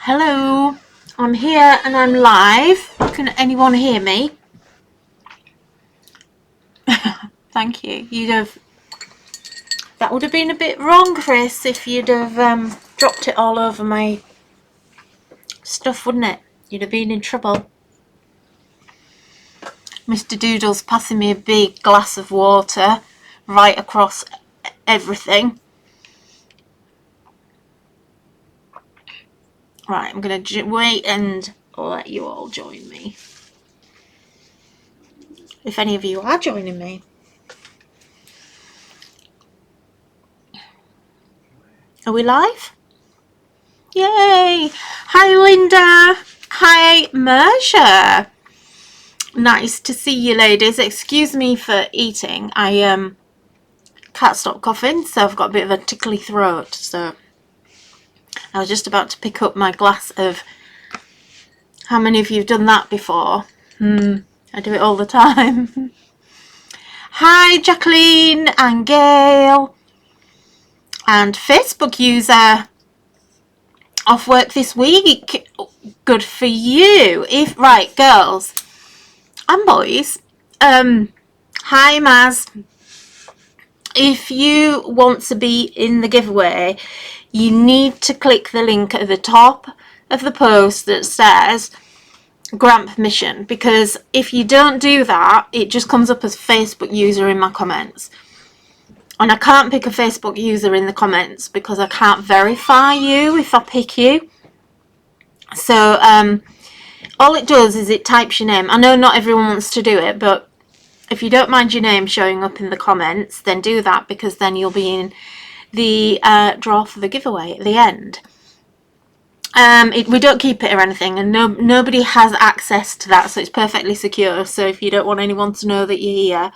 Hello, I'm here and I'm live. Can anyone hear me? Thank you. That would have been a bit wrong, Chris, if you'd have dropped it all over my stuff, wouldn't it? You'd have been in trouble. Mr. Doodle's passing me a big glass of water right across everything. Right, I'm going to wait and let you all join me. If any of you are joining me. Are we live? Yay! Hi, Linda. Hi, Mersha. Nice to see you, ladies. Excuse me for eating. I can't stop coughing, so I've got a bit of a tickly throat. So I was just about to pick up my glass of... How many of you have done that before? I do it all the time. Hi, Jacqueline and Gail. And Facebook user off work this week. Good for you. Right, girls and boys. Hi, Maz. If you want to be in the giveaway, you need to click the link at the top of the post that says grant permission, because if you don't do that, it just comes up as Facebook user in my comments. And I can't pick a Facebook user in the comments because I can't verify you if I pick you. So all it does is it types your name. I know not everyone wants to do it, but if you don't mind your name showing up in the comments, then do that, because then you'll be in the draw for the giveaway at the end. We don't keep it or anything, and nobody has access to that, so it's perfectly secure. So if you don't want anyone to know that you're here,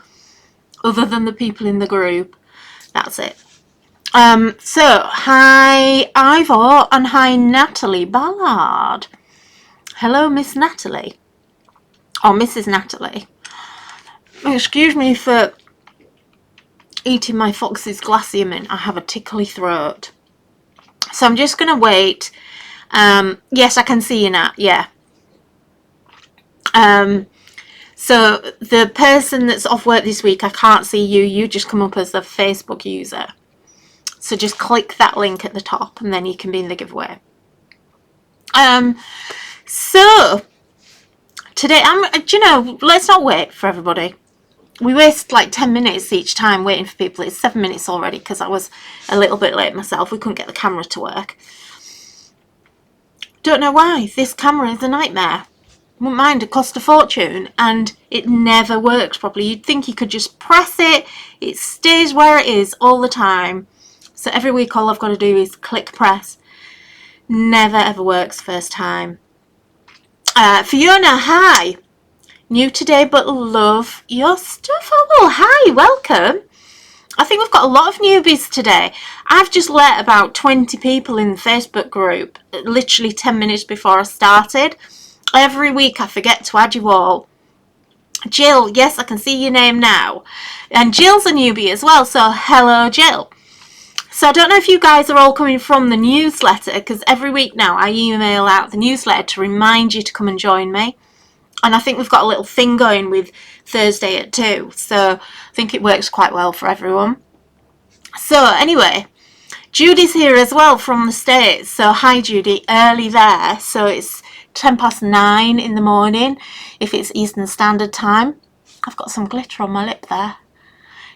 other than the people in the group, that's it. So hi Ivor and hi Natalie Ballard. Hello, Miss Natalie, or Mrs. Natalie. Excuse me for eating my Fox's Glacier Mint. I have a tickly throat, so I'm just gonna wait. Yes, I can see you now. Yeah. So the person that's off work this week, I can't see you. You just come up as a Facebook user. So just click that link at the top and then you can be in the giveaway. So today, let's not wait for everybody. We waste like 10 minutes each time waiting for people. It's 7 minutes already because I was a little bit late myself. We couldn't get the camera to work. Don't know why. This camera is a nightmare. Wouldn't mind, it cost a fortune and it never works properly. You'd think you could just press it, it stays where it is all the time. So every week all I've got to do is click press. Never ever works first time. Fiona, hi. New today but love your stuff. Oh, hi, welcome. I think we've got a lot of newbies today. I've just let about 20 people in the Facebook group literally 10 minutes before I started. Every week I forget to add you all. Jill, yes, I can see your name now. And Jill's a newbie as well, so hello, Jill. So I don't know if you guys are all coming from the newsletter, because every week now I email out the newsletter to remind you to come and join me. And I think we've got a little thing going with Thursday at 2, so I think it works quite well for everyone. So anyway, Judy's here as well from the States. So hi, Judy, early there. So it's 9:10 in the morning if it's Eastern Standard Time. I've got some glitter on my lip there.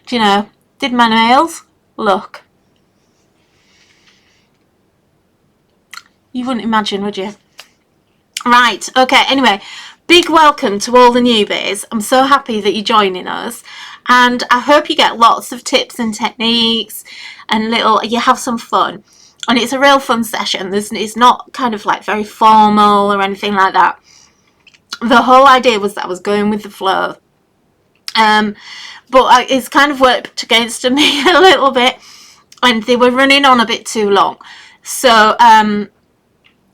Do you know, did my nails? Look. You wouldn't imagine, would you? Right, okay, anyway, big welcome to all the newbies. I'm so happy that you're joining us, and I hope you get lots of tips and techniques and you have some fun. And it's a real fun session. It's not kind of like very formal or anything like that. The whole idea was that I was going with the flow. But it's kind of worked against me a little bit. And they were running on a bit too long. So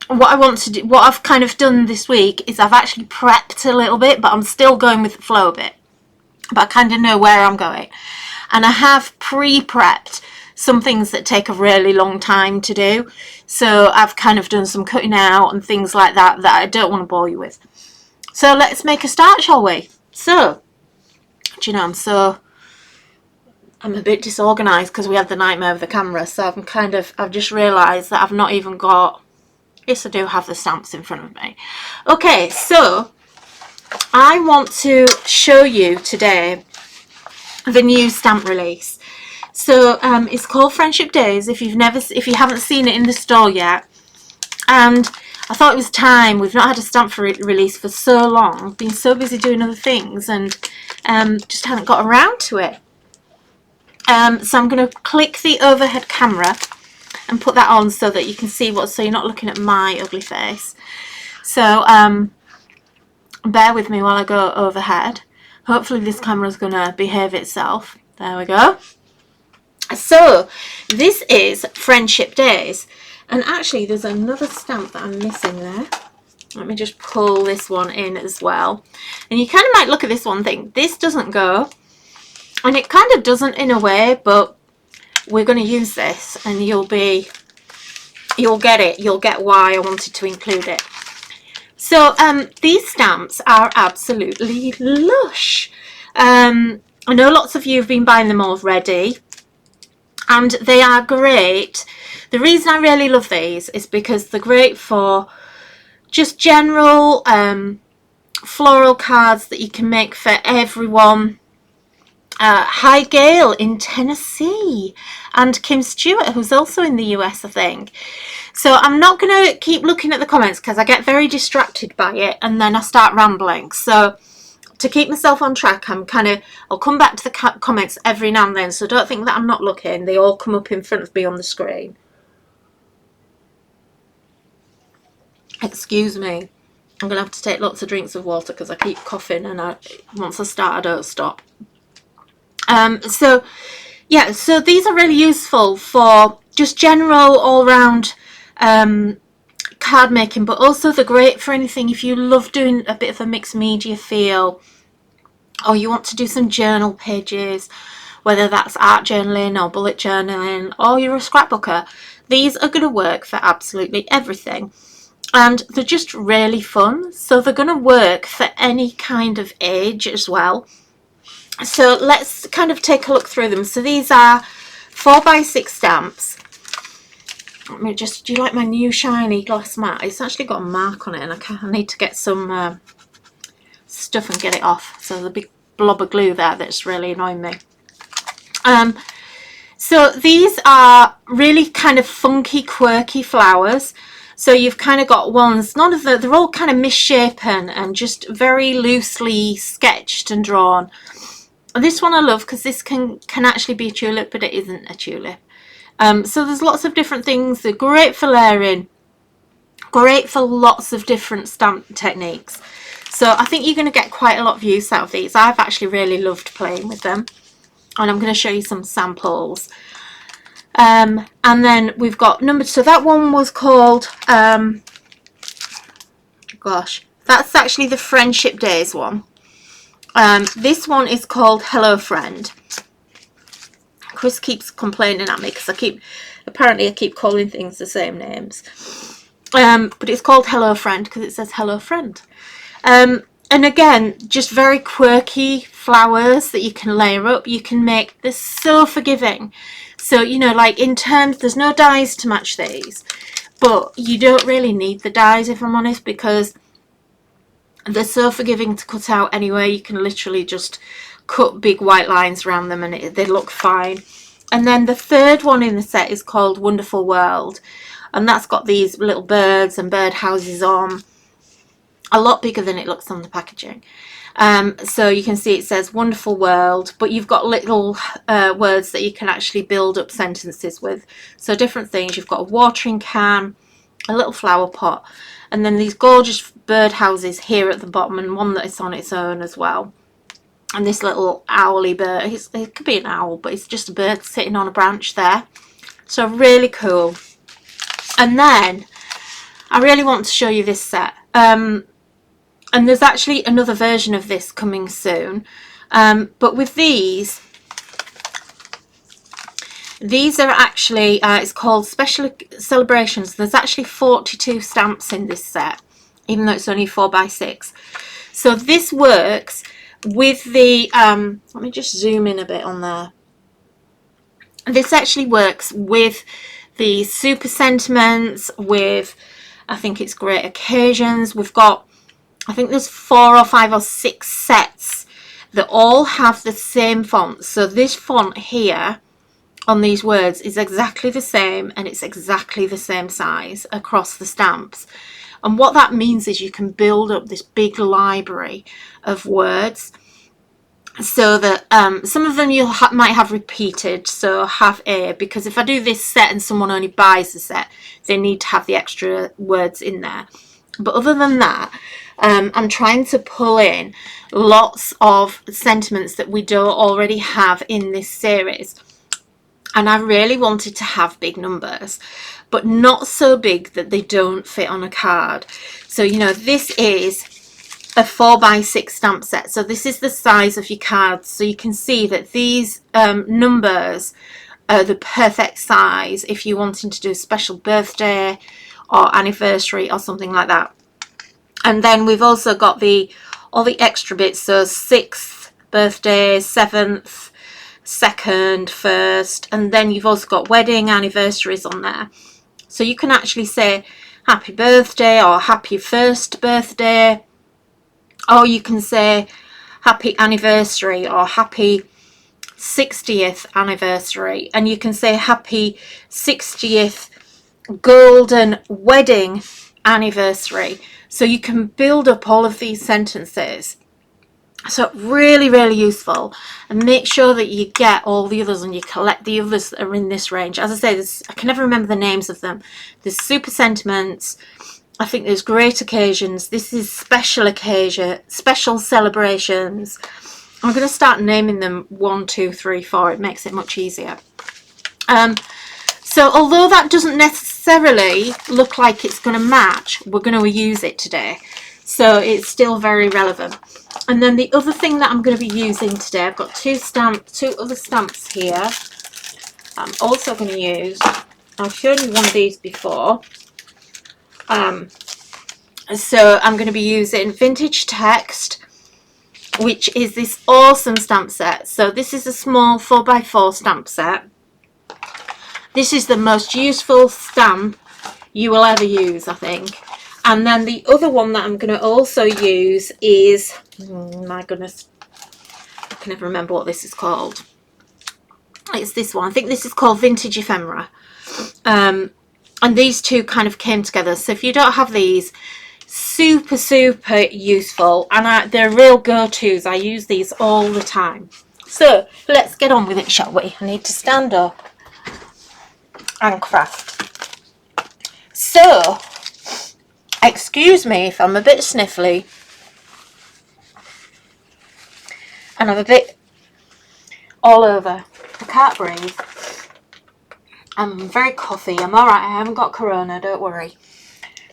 what I want to do, what I've kind of done this week is I've actually prepped a little bit. But I'm still going with the flow a bit. But I kind of know where I'm going. And I have pre-prepped some things that take a really long time to do. So I've kind of done some cutting out and things like that I don't want to bore you with. So let's make a start, shall we? So, do you know, I'm a bit disorganised because we had the nightmare of the camera. So I've just realised that I've not even got, yes I do have the stamps in front of me. Okay, so I want to show you today the new stamp release. So it's called Friendship Days, if you haven't seen it in the store yet. And I thought it was time. We've not had a stamp release for so long. I've been so busy doing other things and just haven't got around to it. So I'm going to click the overhead camera and put that on so that you can see so you're not looking at my ugly face. So bear with me while I go overhead. Hopefully this camera's going to behave itself. There we go. So this is Friendship Days, and actually there's another stamp that I'm missing there. Let me just pull this one in as well, and you kind of might look at this one and think this doesn't go, and it kind of doesn't in a way, but we're going to use this and you'll get it, you'll get why I wanted to include it. So these stamps are absolutely lush. I know lots of you have been buying them already, and they are great. The reason I really love these is because they're great for just general floral cards that you can make for everyone. Hi Gail in Tennessee, and Kim Stewart, who's also in the US, I think. So I'm not going to keep looking at the comments because I get very distracted by it and then I start rambling. So to keep myself on track, I'll come back to the comments every now and then, so don't think that I'm not looking. They all come up in front of me on the screen. Excuse me, I'm going to have to take lots of drinks of water because I keep coughing, and once I start I don't stop. So these are really useful for just general all-round card making, but also they're great for anything if you love doing a bit of a mixed media feel, or you want to do some journal pages, whether that's art journaling or bullet journaling, or you're a scrapbooker. These are going to work for absolutely everything, and they're just really fun. So they're going to work for any kind of age as well. So let's kind of take a look through them. So these are 4x6 stamps. Let me just, do you like my new shiny glass mat? It's actually got a mark on it, and I need to get some stuff and get it off. So there's a big blob of glue there that's really annoying me. So these are really kind of funky, quirky flowers. So you've kind of got ones, they're all kind of misshapen and just very loosely sketched and drawn. This one I love because this can actually be a tulip, but it isn't a tulip. So there's lots of different things. They're great for layering, great for lots of different stamp techniques. So I think you're going to get quite a lot of use out of these. I've actually really loved playing with them, and I'm going to show you some samples. And then we've got number, so that one was called, gosh, that's actually the Friendship Days one. This one is called Hello Friend. Chris keeps complaining at me because apparently I keep calling things the same names. But it's called Hello Friend because it says Hello Friend. And again, just very quirky flowers that you can layer up. You can make, they're so forgiving. So, you know, like in terms, there's no dies to match these, but you don't really need the dies, if I'm honest, because they're so forgiving to cut out anyway. You can literally just cut big white lines around them and they look fine. And then the third one in the set is called Wonderful World, and that's got these little birds and bird houses on, a lot bigger than it looks on the packaging. So you can see it says Wonderful World, but you've got little words that you can actually build up sentences with. So different things. You've got a watering can, a little flower pot, and then these gorgeous bird houses here at the bottom, and one that is on its own as well. And this little owly bird, it could be an owl, but it's just a bird sitting on a branch there. So really cool. And then I really want to show you this set. And there's actually another version of this coming soon. But with these These are actually, it's called Special Celebrations. There's actually 42 stamps in this set, even though it's only 4x6. So this works with the, let me just zoom in a bit on there. This actually works with the super sentiments, with, I think it's great occasions. We've got, I think there's 4 or 5 or 6 sets that all have the same font. So this font here on these words is exactly the same, and it's exactly the same size across the stamps. And what that means is you can build up this big library of words, so that some of them you might have repeated, so have A, because if I do this set and someone only buys the set, they need to have the extra words in there. But other than that, I'm trying to pull in lots of sentiments that we don't already have in this series. And I really wanted to have big numbers, but not so big that they don't fit on a card. So, you know, this is a 4x6 stamp set. So this is the size of your cards. So you can see that these numbers are the perfect size if you're wanting to do a special birthday or anniversary or something like that. And then we've also got all the extra bits. So 6th birthday, 7th, 2nd, 1st, and then you've also got wedding anniversaries on there. So you can actually say happy birthday or happy 1st birthday, or you can say happy anniversary or happy 60th anniversary, and you can say happy 60th golden wedding anniversary. So you can build up all of these sentences. So really, really useful, and make sure that you get all the others and you collect the others that are in this range. As I say, I can never remember the names of them. There's super sentiments, I think there's great occasions, this is special occasion, special celebrations. I'm going to start naming them 1, 2, 3, 4. It makes it much easier. So although that doesn't necessarily look like it's going to match, we're going to use it today. So it's still very relevant. And then the other thing that I'm going to be using today, I've got two other stamps here I'm also going to use. I've shown you one of these before. So I'm going to be using Vintage Text, which is this awesome stamp set. So this is a small 4x4 stamp set. This is the most useful stamp you will ever use, I think. And then the other one that I'm going to also use is, my goodness, I can never remember what this is called. It's this one. I think this is called Vintage Ephemera. And these two kind of came together. So if you don't have these, super, super useful. And they're real go-tos. I use these all the time. So let's get on with it, shall we? I need to stand up and craft. So, excuse me if I'm a bit sniffly and I'm a bit all over. I can't breathe. I'm very coffee. I'm alright. I haven't got corona, don't worry.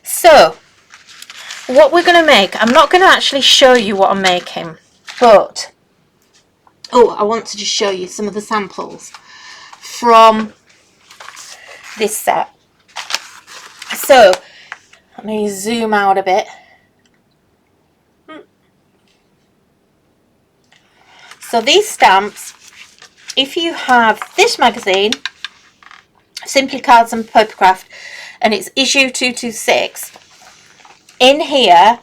So, what we're going to make, I'm not going to actually show you what I'm making, but I want to just show you some of the samples from this set. So, let me zoom out a bit. So these stamps, if you have this magazine, Simply Cards and Papercraft, and it's issue 226, in here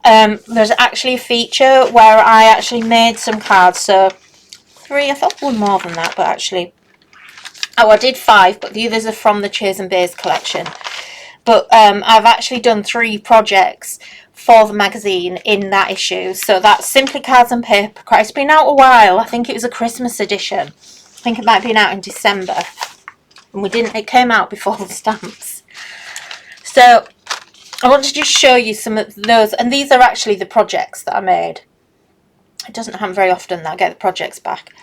there's actually a feature where I actually made some cards. So 3, I thought 1 more than that, but actually, I did 5, but the others are from the Cheers and Beers collection. But I've actually done 3 projects for the magazine in that issue. So that's Simply Cards and Papercraft. It's been out a while. I think it was a Christmas edition. I think it might have been out in December. And it came out before the stamps. So I want to just show you some of those. And these are actually the projects that I made. It doesn't happen very often that I get the projects back.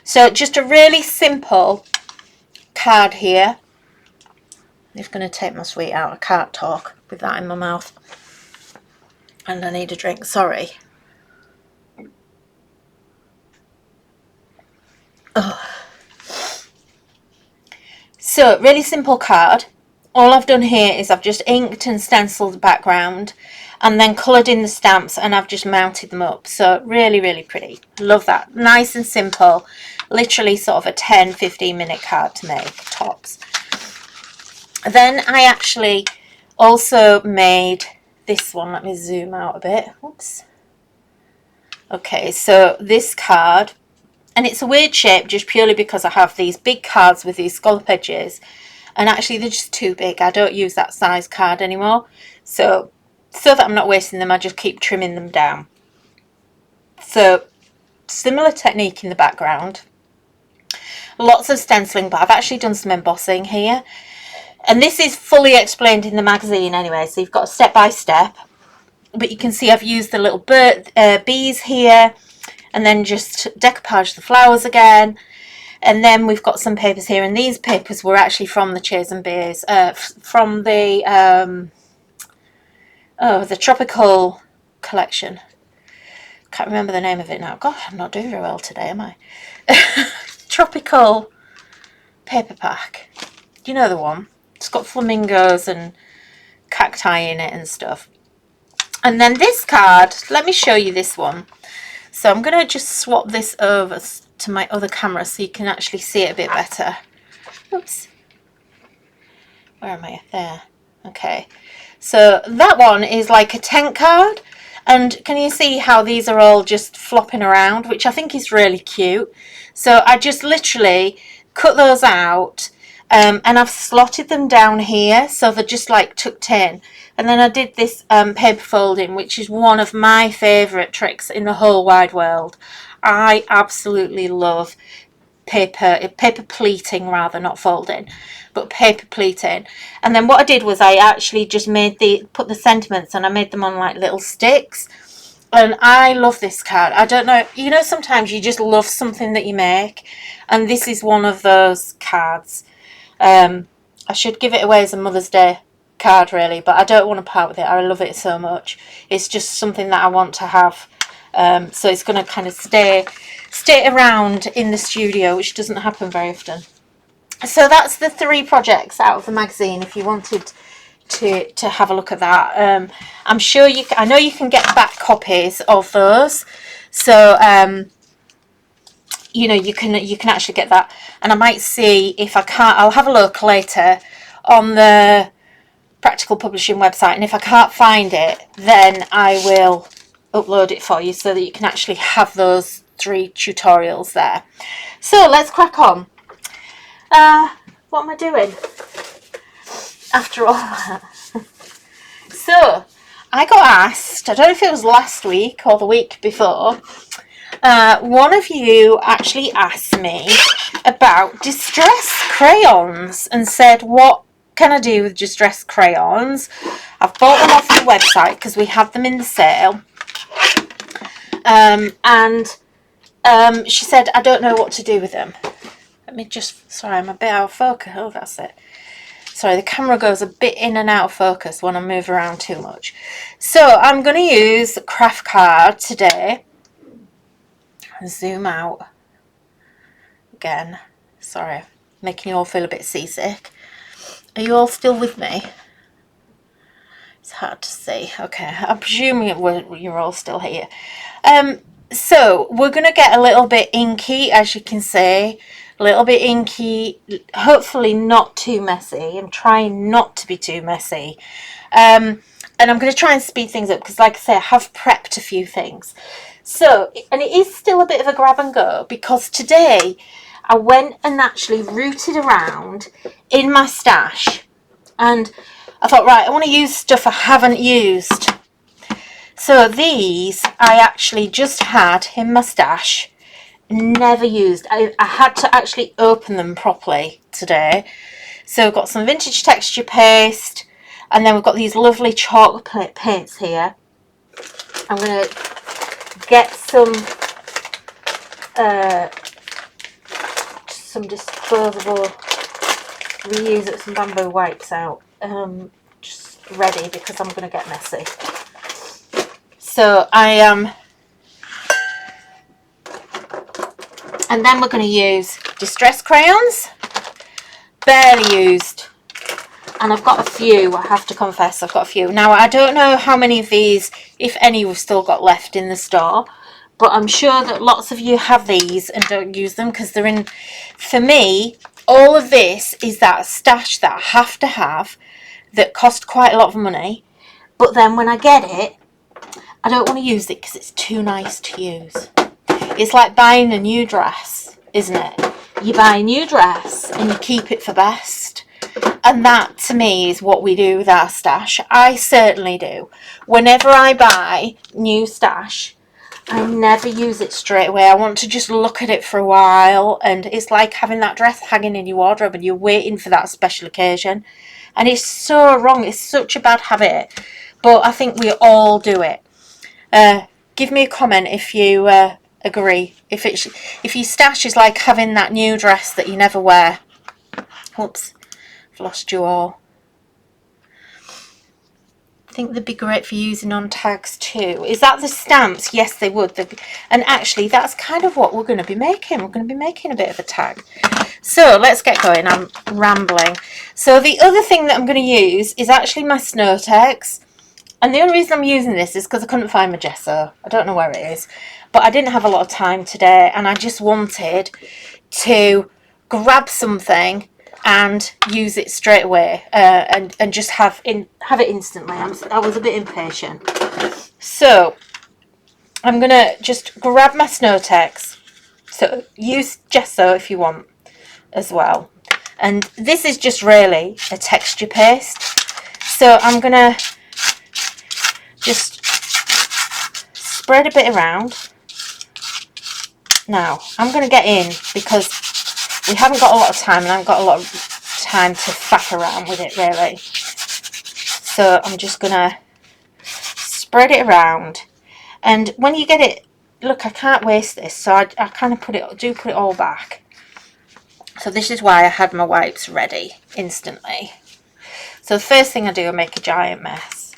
So just a really simple card here. I'm just going to take my sweet out. I can't talk with that in my mouth. And I need a drink, sorry. Oh. So really simple card. All I've done here is I've just inked and stenciled the background and then coloured in the stamps, and I've just mounted them up. So really, really pretty. Love that. Nice and simple. Literally sort of a 10-15 minute card to make, tops. Then I actually also made this one. Let me zoom out a bit. Oops. Okay, so this card, and it's a weird shape just purely because I have these big cards with these scallop edges, and actually they're just too big. I don't use that size card anymore. So that I'm not wasting them, I just keep trimming them down. So similar technique in the background. Lots of stenciling, but I've actually done some embossing here. And this is fully explained in the magazine anyway, so you've got a step by step. But you can see I've used the little bees here, and then just decoupage the flowers again. And then we've got some papers here, and these papers were actually from the Chairs and Beers, from the tropical collection. Can't remember the name of it now. Gosh, I'm not doing very well today, am I? Tropical paper pack. You know the one. It's got flamingos and cacti in it and stuff. And then this card, let me show you this one. So I'm going to just swap this over to my other camera so you can actually see it a bit better. Oops. Where am I? There. Okay. So that one is like a tent card. And can you see how these are all just flopping around, which I think is really cute. So I just literally cut those out, and I've slotted them down here so they're just like tucked in. And then I did this paper folding, which is one of my favourite tricks in the whole wide world. I absolutely love paper pleating, rather, not folding, but paper pleating. And then what I did was I actually just put the sentiments, and I made them on like little sticks. And I love this card. I don't know, you know, sometimes you just love something that you make, and this is one of those cards. I should give it away as a Mother's Day card really, but I don't want to part with it. I love it so much. It's just something that I want to have, so it's going to kind of stay around in the studio, which doesn't happen very often. So that's the 3 projects out of the magazine, if you wanted to have a look at that. I'm sure I know you can get back copies of those, so you know, you can actually get that. And I might see if I can't, I'll have a look later on the Practical Publishing website, and if I can't find it, then I will upload it for you so that you can actually have those 3 tutorials there. So let's crack on. What am I doing after all that? So I got asked, I don't know if it was last week or the week before, one of you actually asked me about distress crayons and said, what can I do with distress crayons? I've bought them off the website because we had them in the sale, and she said, I don't know what to do with them. Let me just, sorry, I'm a bit out of focus. Oh, that's it. Sorry, the camera goes a bit in and out of focus when I move around too much. So I'm going to use craft card today. Zoom out again. Sorry, making you all feel a bit seasick. Are you all still with me? It's hard to see. Okay, I'm presuming you're all still here. So we're going to get a little bit inky, as you can see. A little bit inky, hopefully not too messy. I'm trying not to be too messy. And I'm going to try and speed things up because, like I say, I have prepped a few things. So, and it is still a bit of a grab and go because today I went and actually rooted around in my stash, and I thought, right, I want to use stuff I haven't used. So these I actually just had in my stash, never used. I had to actually open them properly today. So we've got some vintage texture paste, and then we've got these lovely chalk paints here. I'm going to get some disposable, reuse it, some bamboo wipes out, just ready because I'm going to get messy. So I am, and then we're going to use distress crayons, barely used. And I've got a few, I have to confess, I've got a few. Now, I don't know how many of these, if any, we've still got left in the store. But I'm sure that lots of you have these and don't use them because they're in... For me, all of this is that stash that I have to have that cost quite a lot of money. But then when I get it, I don't want to use it because it's too nice to use. It's like buying a new dress, isn't it? You buy a new dress and you keep it for best. And that, to me, is what we do with our stash. I certainly do. Whenever I buy new stash, I never use it straight away. I want to just look at it for a while. And it's like having that dress hanging in your wardrobe and you're waiting for that special occasion. And it's so wrong. It's such a bad habit. But I think we all do it. Give me a comment if you agree. If your stash is like having that new dress that you never wear. Oops. Lost you all. I think they'd be great for using on tags too. Is that the stamps? Yes, they would. And actually, that's kind of what we're going to be making. We're going to be making a bit of a tag. So let's get going. I'm rambling. So the other thing that I'm going to use is actually my snow text. And the only reason I'm using this is because I couldn't find my gesso. I don't know where it is. But I didn't have a lot of time today. And I just wanted to grab something and use it straight away and just have it instantly. I was a bit impatient. So I'm going to just grab my snow text. So use gesso if you want as well. And this is just really a texture paste. So I'm going to just spread a bit around. Now I'm going to get in because we haven't got a lot of time and I haven't got a lot of time to faff around with it really. So I'm just going to spread it around. And when you get it, look, I can't waste this. So I kind of put it all back. So this is why I had my wipes ready instantly. So the first thing I do, I make a giant mess.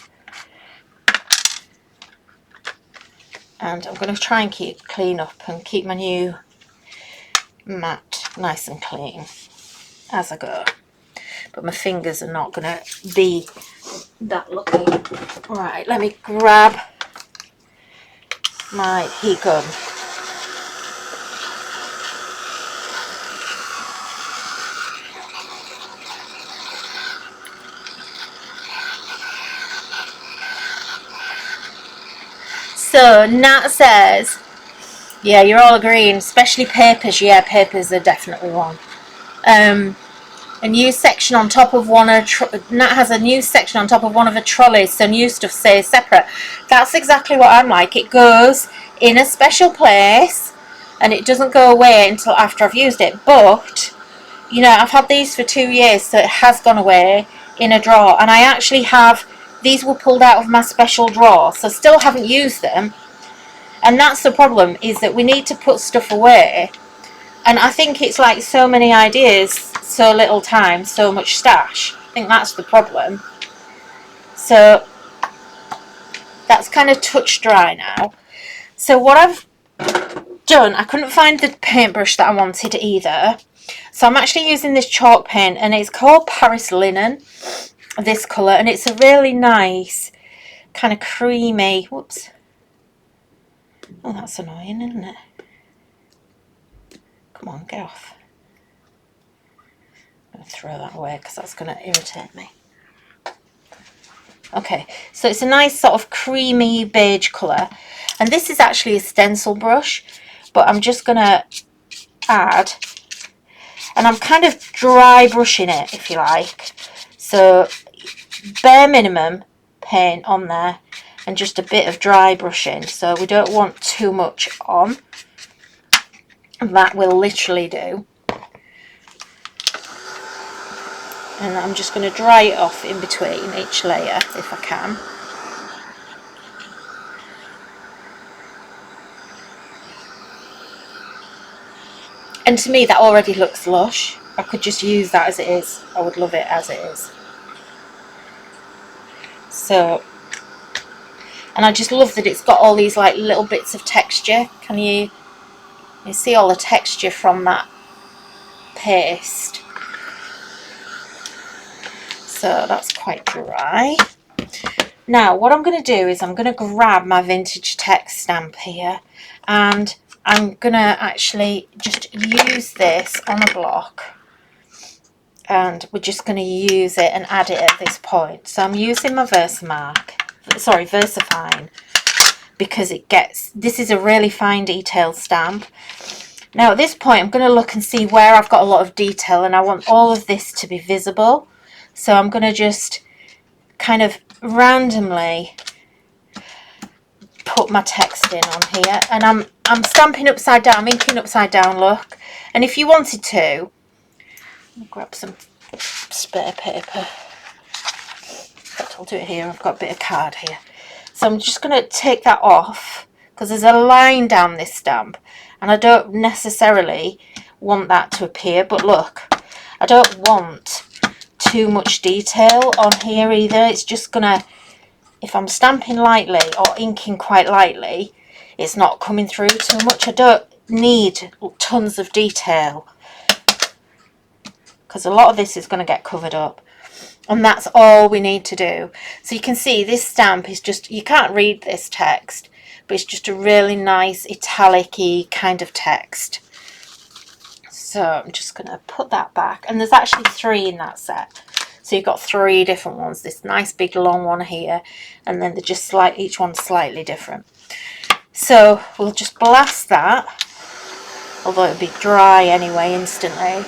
And I'm going to try and keep clean up and keep my new mat nice and clean as I go, but my fingers are not going to be that lucky. Right, let me grab my heat gun. So Nat says, yeah, you're all agreeing, especially papers. Yeah, papers are definitely one. A new section on top of Nat has a new section on top of one of the trolleys, so new stuff stays separate. That's exactly what I'm like. It goes in a special place and it doesn't go away until after I've used it. But, you know, I've had these for 2 years, so it has gone away in a drawer. And I actually have, these were pulled out of my special drawer, so still haven't used them. And that's the problem, is that we need to put stuff away. And I think it's like so many ideas, so little time, so much stash. I think that's the problem. So that's kind of touch dry now. So what I've done, I couldn't find the paintbrush that I wanted either. So I'm actually using this chalk paint, and it's called Paris Linen, this colour. And it's a really nice, kind of creamy, whoops. Oh, that's annoying, isn't it? Come on, get off. I'm going to throw that away because that's going to irritate me. Okay, so it's a nice sort of creamy beige colour. And this is actually a stencil brush, but I'm just going to add, and I'm kind of dry brushing it, if you like. So bare minimum paint on there and just a bit of dry brushing. So we don't want too much on. That will literally do. And I'm just going to dry it off in between each layer if I can. And to me that already looks lush. I could just use that as it is. I would love it as it is. So, and I just love that it's got all these like little bits of texture. Can you see all the texture from that paste? So that's quite dry. Now what I'm going to do is I'm going to grab my vintage text stamp here, and I'm going to actually just use this on a block, and we're just going to use it and add it at this point. So I'm using my VersaFine, because this is a really fine detail stamp. Now at this point I'm going to look and see where I've got a lot of detail, and I want all of this to be visible. So I'm going to just kind of randomly put my text in on here, and I'm stamping upside down, I'm inking upside down, look. And if you wanted to, I'll grab some spare paper. In fact, I'll do it here. I've got a bit of card here. So I'm just going to take that off, because there's a line down this stamp, and I don't necessarily want that to appear. But look, I don't want too much detail on here either. It's just gonna, if I'm stamping lightly or inking quite lightly, it's not coming through too much. I don't need tons of detail, because a lot of this is going to get covered up, and that's all we need to do. So you can see this stamp is just, you can't read this text, but it's just a really nice italic-y kind of text. So I'm just going to put that back, and there's actually 3 in that set. So you've got 3 different ones, this nice big long one here, and then they're just each one's slightly different. So we'll just blast that, although it'll be dry anyway instantly,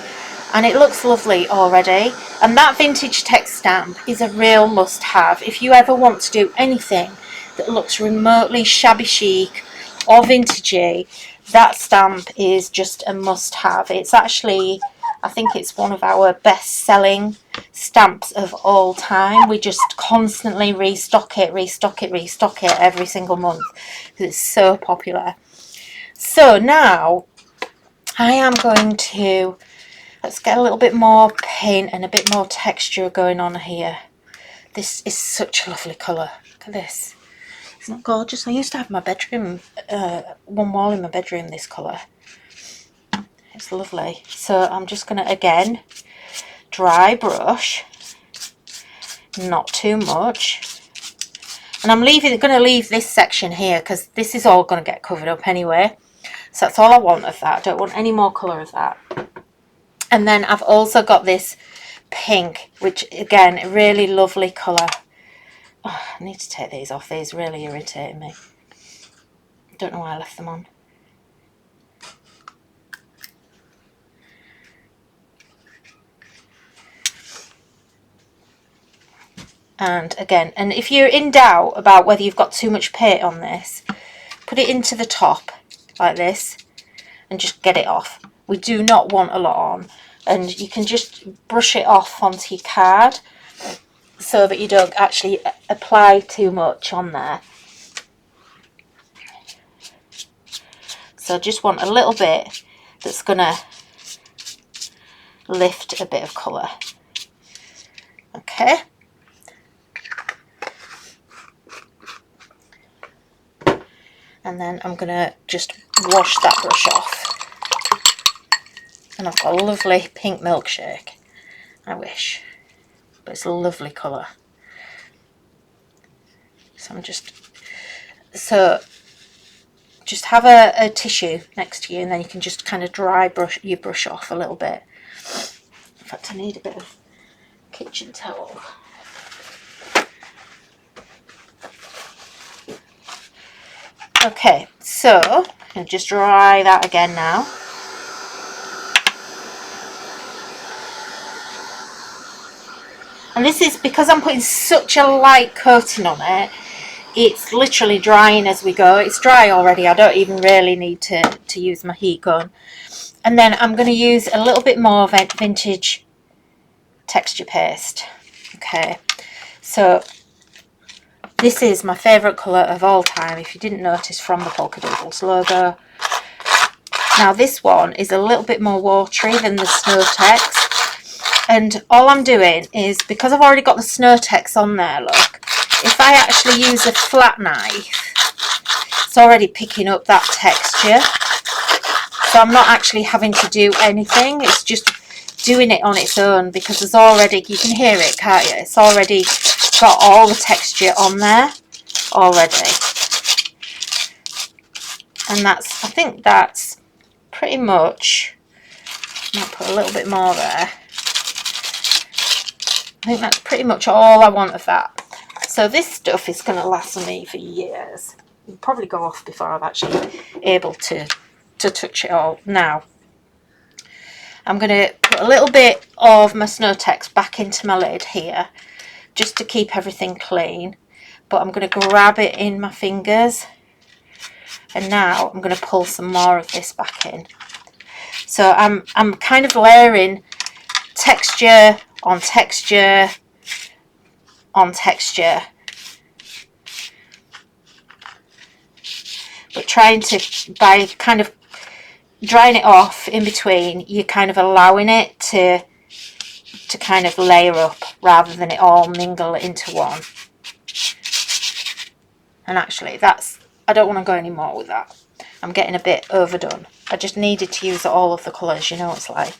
and it looks lovely already. And that vintage text stamp is a real must-have if you ever want to do anything that looks remotely shabby chic or vintagey. That stamp is just a must-have. It's actually, I think it's one of our best-selling stamps of all time. We just constantly restock it every single month, because it's so popular. So now I am going to, let's get a little bit more paint and a bit more texture going on here. This is such a lovely colour. Look at this. Isn't it gorgeous? I used to have my bedroom, one wall in my bedroom this colour. It's lovely. So I'm just going to, again, dry brush, not too much. And I'm going to leave this section here, because this is all going to get covered up anyway. So that's all I want of that. I don't want any more colour of that. And then I've also got this pink, which again, a really lovely colour. Oh, I need to take these off. These really irritate me. Don't know why I left them on. And again, and if you're in doubt about whether you've got too much paint on this, put it into the top like this and just get it off. We do not want a lot on, and you can just brush it off onto your card so that you don't actually apply too much on there. So I just want a little bit that's going to lift a bit of colour. Okay. And then I'm going to just wash that brush off. And I've got a lovely pink milkshake. I wish. But it's a lovely colour. So I'm just have a tissue next to you, and then you can just kind of brush your brush off a little bit. In fact, I need a bit of kitchen towel. Okay, so I'll just dry that again now. And this is because I'm putting such a light coating on it, it's literally drying as we go. It's dry already. I don't even really need to use my heat gun. And then I'm going to use a little bit more vintage texture paste. Okay, so this is my favourite colour of all time, if you didn't notice from the Polkadoodles logo. Now this one is a little bit more watery than the Snow Text, and all I'm doing is, because I've already got the Snow Text on there, look, if I actually use a flat knife, it's already picking up that texture, so I'm not actually having to do anything. It's just doing it on its own, because there's already, you can hear it, can't you? It's already got all the texture on there already. And that's, I think that's pretty much, I might put a little bit more there. I think that's pretty much all I want of that. So this stuff is going to last me for years. It'll probably go off before I'm actually able to touch it all. Now, I'm going to put a little bit of my snow text back into my lid here, just to keep everything clean. But I'm going to grab it in my fingers. And now I'm going to pull some more of this back in. So I'm kind of layering texture on texture on texture, but trying to, by kind of drying it off in between, you're kind of allowing it to kind of layer up rather than it all mingle into one. And actually that's, I don't want to go any more with that. I'm getting a bit overdone. I just needed to use all of the colours, you know what it's like.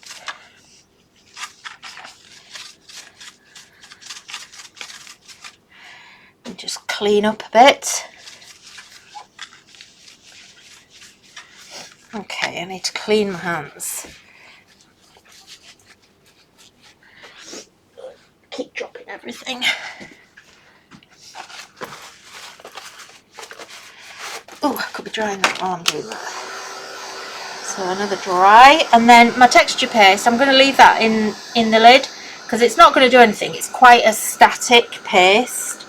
And just clean up a bit. Okay, I need to clean my hands. Keep dropping everything. Oh, I could be drying that while I'm doing that. So another dry, and then my texture paste, I'm going to leave that in the lid because it's not going to do anything. It's quite a static paste,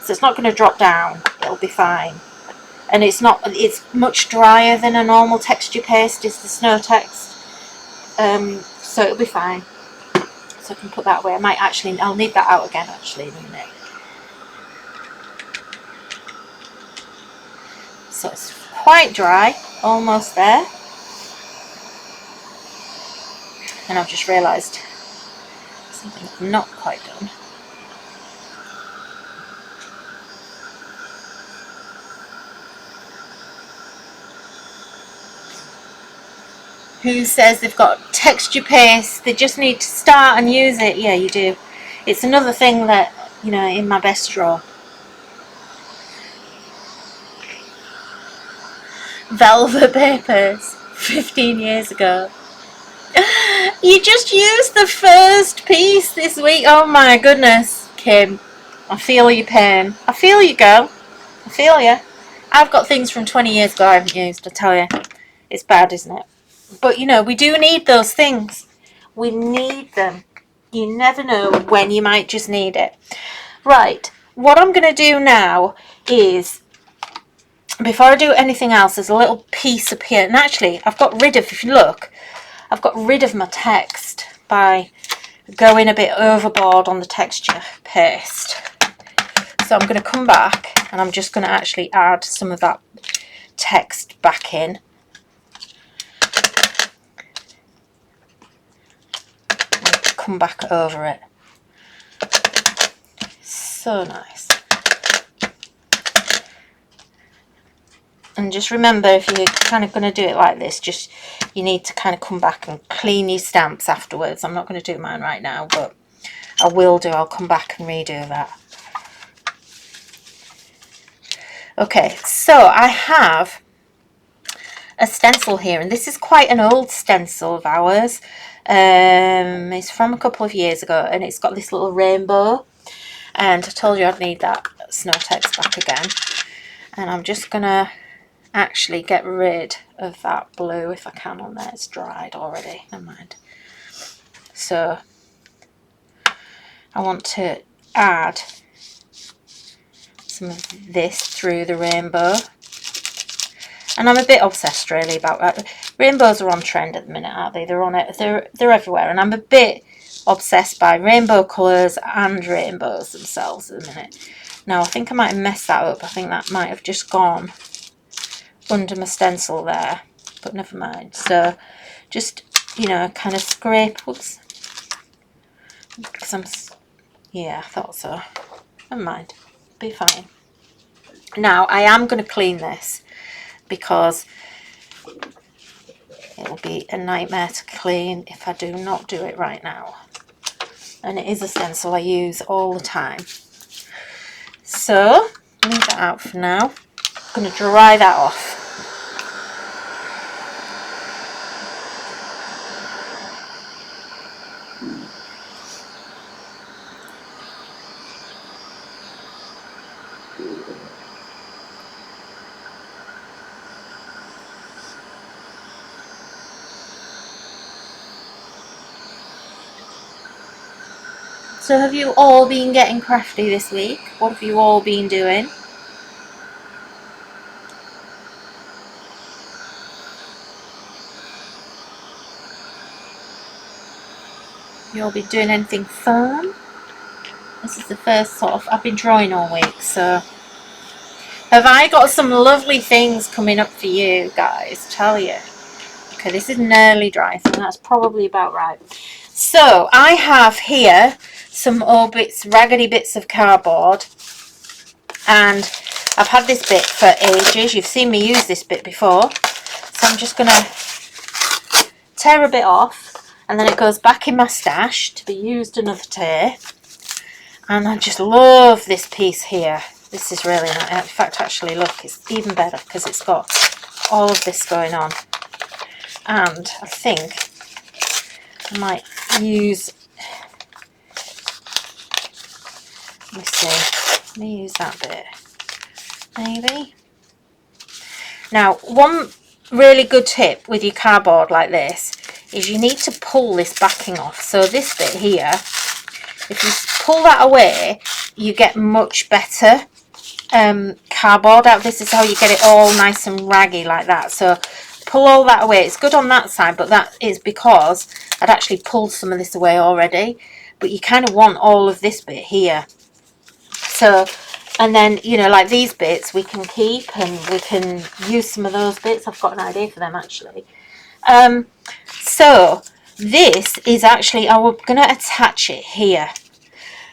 so it's not going to drop down. It'll be fine. And it's much drier than a normal texture paste is the snow text, so it'll be fine. So I can put that away. I'll need that out again actually in a minute. So it's quite dry, almost there. And I've just realised something I've not quite done. Who says they've got texture paste, they just need to start and use it? Yeah, you do. It's another thing that, you know, in my best drawer. Velvet papers, 15 years ago. You just used the first piece this week. Oh my goodness, Kim. I feel your pain. I feel you, girl. I feel you. I've got things from 20 years ago I haven't used, I tell you. It's bad, isn't it? But, you know, we do need those things. We need them. You never know when you might just need it. Right. What I'm going to do now is, before I do anything else, there's a little piece up here. And actually, I've got rid of, if you look, I've got rid of my text by going a bit overboard on the texture paste. So I'm going to come back and I'm just going to actually add some of that text back in. Come back over it. So nice. And just remember, if you're kind of going to do it like this, just you need to kind of come back and clean your stamps afterwards. I'm not going to do mine right now, but I will do. I'll come back and redo that. Okay, so I have a stencil here, and this is quite an old stencil of ours. It's from a couple of years ago, and it's got this little rainbow, and I told you I'd need that snow text back again. And I'm just gonna actually get rid of that blue if I can on there. It's dried already, never mind. So I want to add some of this through the rainbow. And I'm a bit obsessed really about that. Rainbows are on trend at the minute, aren't they? They're on it. They're everywhere, and I'm a bit obsessed by rainbow colours and rainbows themselves at the minute. Now I think I might have messed that up. I think that might have just gone under my stencil there, but never mind. So just, you know, kind of scrape. Whoops. Because yeah, I thought so. Never mind. Be fine. Now I am going to clean this, because It'll be a nightmare to clean if I do not do it right now. And it is a stencil I use all the time. So, leave that out for now. I'm going to dry that off. So have you all been getting crafty this week? What have you all been doing? You all been doing anything fun? This is the first sort of, I've been drawing all week, so. Have I got some lovely things coming up for you guys, tell you. Okay, this is nearly dry, so that's probably about right. So, I have here some old bits, raggedy bits of cardboard. And I've had this bit for ages. You've seen me use this bit before. So I'm just going to tear a bit off. And then it goes back in my stash to be used another day. And I just love this piece here. This is really nice. In fact, actually, look, it's even better because it's got all of this going on. And I think I might use, let me see, let me use that bit, maybe. Now, one really good tip with your cardboard like this is you need to pull this backing off. So this bit here, if you pull that away, you get much better cardboard out. This is how you get it all nice and raggy like that. So pull all that away. It's good on that side, but that is because I'd actually pulled some of this away already. But you kind of want all of this bit here. So, and then, you know, like these bits we can keep and we can use some of those bits. I've got an idea for them actually. So this is actually, I'm going to attach it here.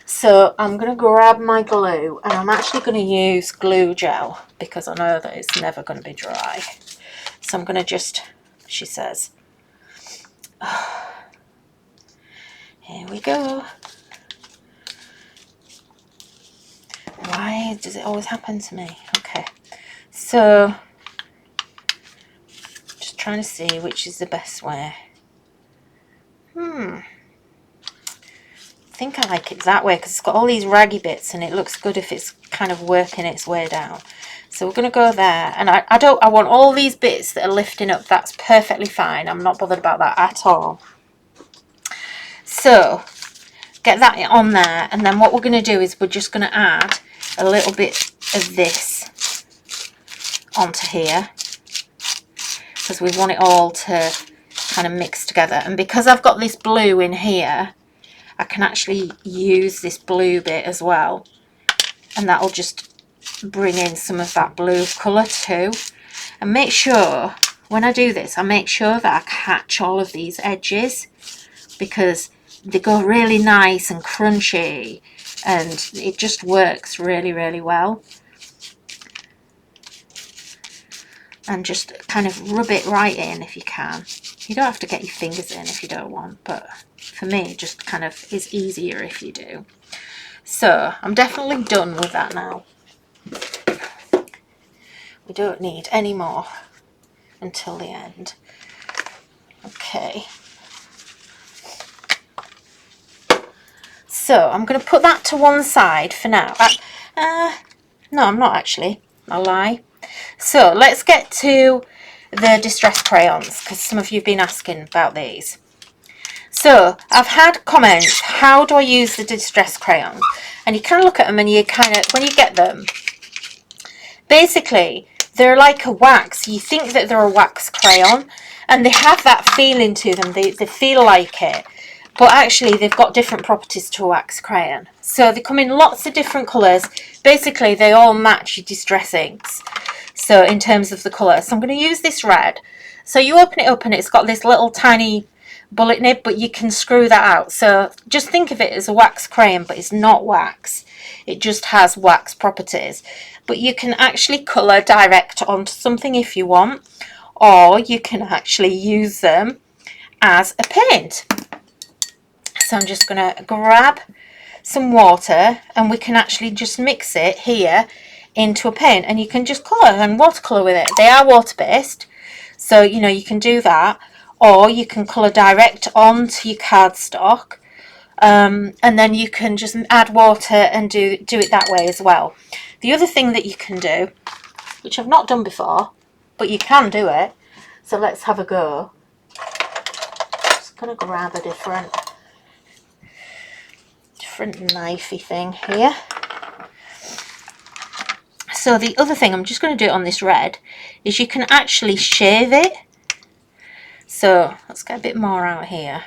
So I'm going to grab my glue and I'm actually going to use glue gel because I know that it's never going to be dry. So I'm going to just, she says, oh, here we go. Why does it always happen to me? Okay, so just trying to see which is the best way. I think I like it that way because it's got all these raggy bits and it looks good if it's kind of working its way down. So we're going to go there, and I want all these bits that are lifting up. That's perfectly fine. I'm not bothered about that at all. So get that on there, and then what we're going to do is we're just going to add a little bit of this onto here because we want it all to kind of mix together. And because I've got this blue in here, I can actually use this blue bit as well, and that'll just bring in some of that blue colour too. And make sure when I do this, I make sure that I catch all of these edges because they go really nice and crunchy and it just works really, really well. And just kind of rub it right in if you can. You don't have to get your fingers in if you don't want, but for me it just kind of is easier if you do. So I'm definitely done with that now. We don't need any more until the end. Okay. So I'm going to put that to one side for now. No, I'm not actually. I'll lie. So let's get to the distress crayons because some of you have been asking about these. So I've had comments, how do I use the distress crayons? And you kind of look at them and you kind of, when you get them, basically they're like a wax. You think that they're a wax crayon and they have that feeling to them. They feel like it. But actually they've got different properties to a wax crayon. So they come in lots of different colours. Basically they all match your distress inks. So in terms of the colour. So I'm going to use this red. So you open it up and it's got this little tiny bullet nib, but you can screw that out. So just think of it as a wax crayon, but it's not wax. It just has wax properties. But you can actually colour direct onto something if you want. or you can actually use them as a paint. So I'm just going to grab some water and we can actually just mix it here into a paint, and you can just colour and watercolour with it. They are water based, so you know you can do that, or you can colour direct onto your cardstock, and then you can just add water and do it that way as well. The other thing that you can do, which I've not done before, but you can do it, so let's have a go. Just gonna grab a different knifey thing here. So the other thing, I'm just going to do it on this red, is you can actually shave it. So let's get a bit more out here.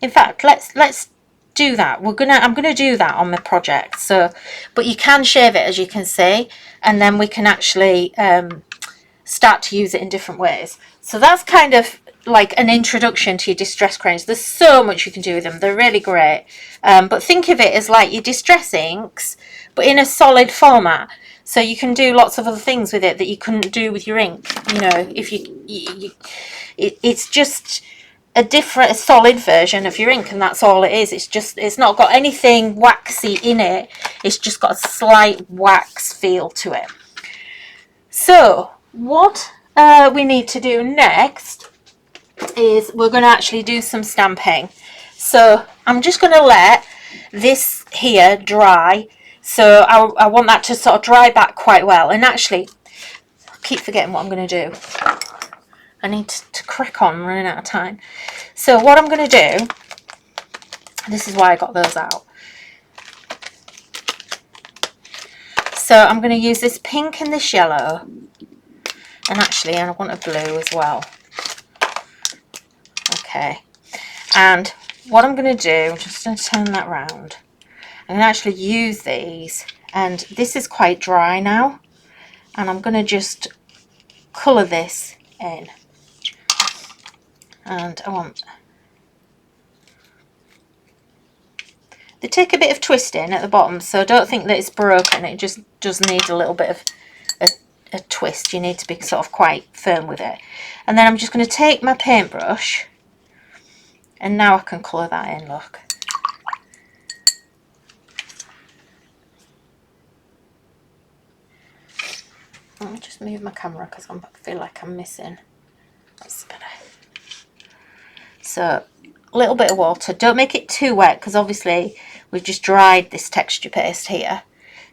In fact, let's do that. I'm gonna do that on my project. So, but you can shave it, as you can see, and then we can actually start to use it in different ways. So that's kind of like an introduction to your distress crayons. There's so much you can do with them. They're really great. But think of it as like your distress inks, but in a solid format. So you can do lots of other things with it that you couldn't do with your ink. You know, if it's just a solid version of your ink, and that's all it is. It's not got anything waxy in it. It's just got a slight wax feel to it. So what we need to do next is we're going to actually do some stamping. So I'm just going to let this here dry. So I want that to sort of dry back quite well. And actually, I keep forgetting what I'm going to do. I need to crack on, I'm running out of time. So what I'm going to do, this is why I got those out. So I'm going to use this pink and this yellow. And actually, I want a blue as well. Okay. And what I'm going to do, I'm just going to turn that round. I'm going to actually use these. And this is quite dry now. And I'm going to just colour this in. And they take a bit of twisting at the bottom, so don't think that it's broken. It just does need a little bit of a twist. You need to be sort of quite firm with it. And then I'm just going to take my paintbrush, and now I can colour that in, look. Let me just move my camera because I feel like I'm missing. That's better. So a little bit of water. Don't make it too wet because obviously we've just dried this texture paste here.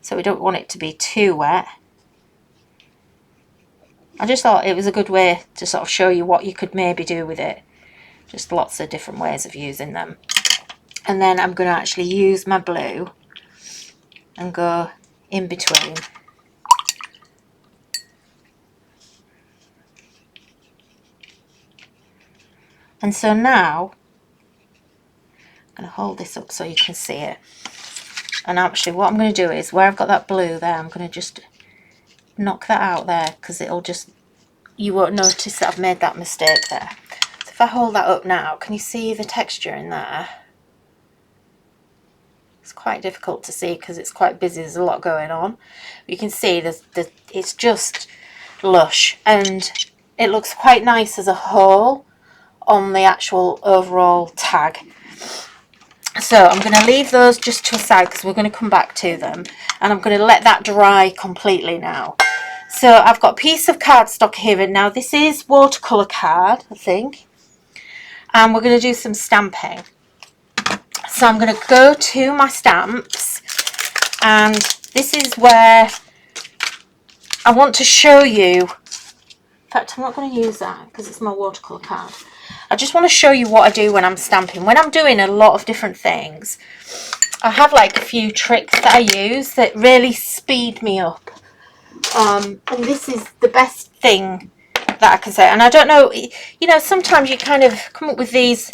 So we don't want it to be too wet. I just thought it was a good way to sort of show you what you could maybe do with it. Just lots of different ways of using them. And then I'm going to actually use my blue and go in between. And so now I'm going to hold this up so you can see it. And actually what I'm going to do is, where I've got that blue there, I'm going to just knock that out there, because it'll just, you won't notice that I've made that mistake there. So if I hold that up now, can you see the texture in there? It's quite difficult to see because it's quite busy, there's a lot going on. You can see it's just lush, and it looks quite nice as a whole on the actual overall tag. So I'm going to leave those just to a side because we're going to come back to them, and I'm going to let that dry completely now. So I've got a piece of cardstock here, and now this is watercolour card, I think, and we're going to do some stamping. So I'm going to go to my stamps, and this is where I want to show you. In fact, I'm not going to use that because it's my watercolour card. I just want to show you what I do when I'm stamping. When I'm doing a lot of different things, I have like a few tricks that I use that really speed me up. And this is the best thing that I can say. And I don't know, you know, sometimes you kind of come up with these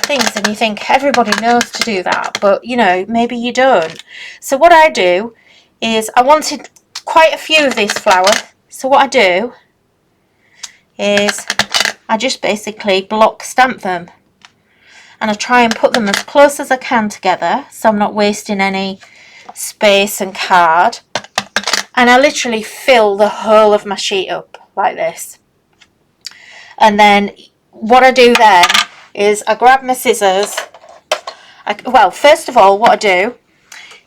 things and you think everybody knows to do that, but you know, maybe you don't. So what I do is, I wanted quite a few of these flowers. So what I do is I just basically block stamp them, and I try and put them as close as I can together so I'm not wasting any space and card. And I literally fill the whole of my sheet up like this. And then what I do then is I grab my scissors. Well, first of all, what I do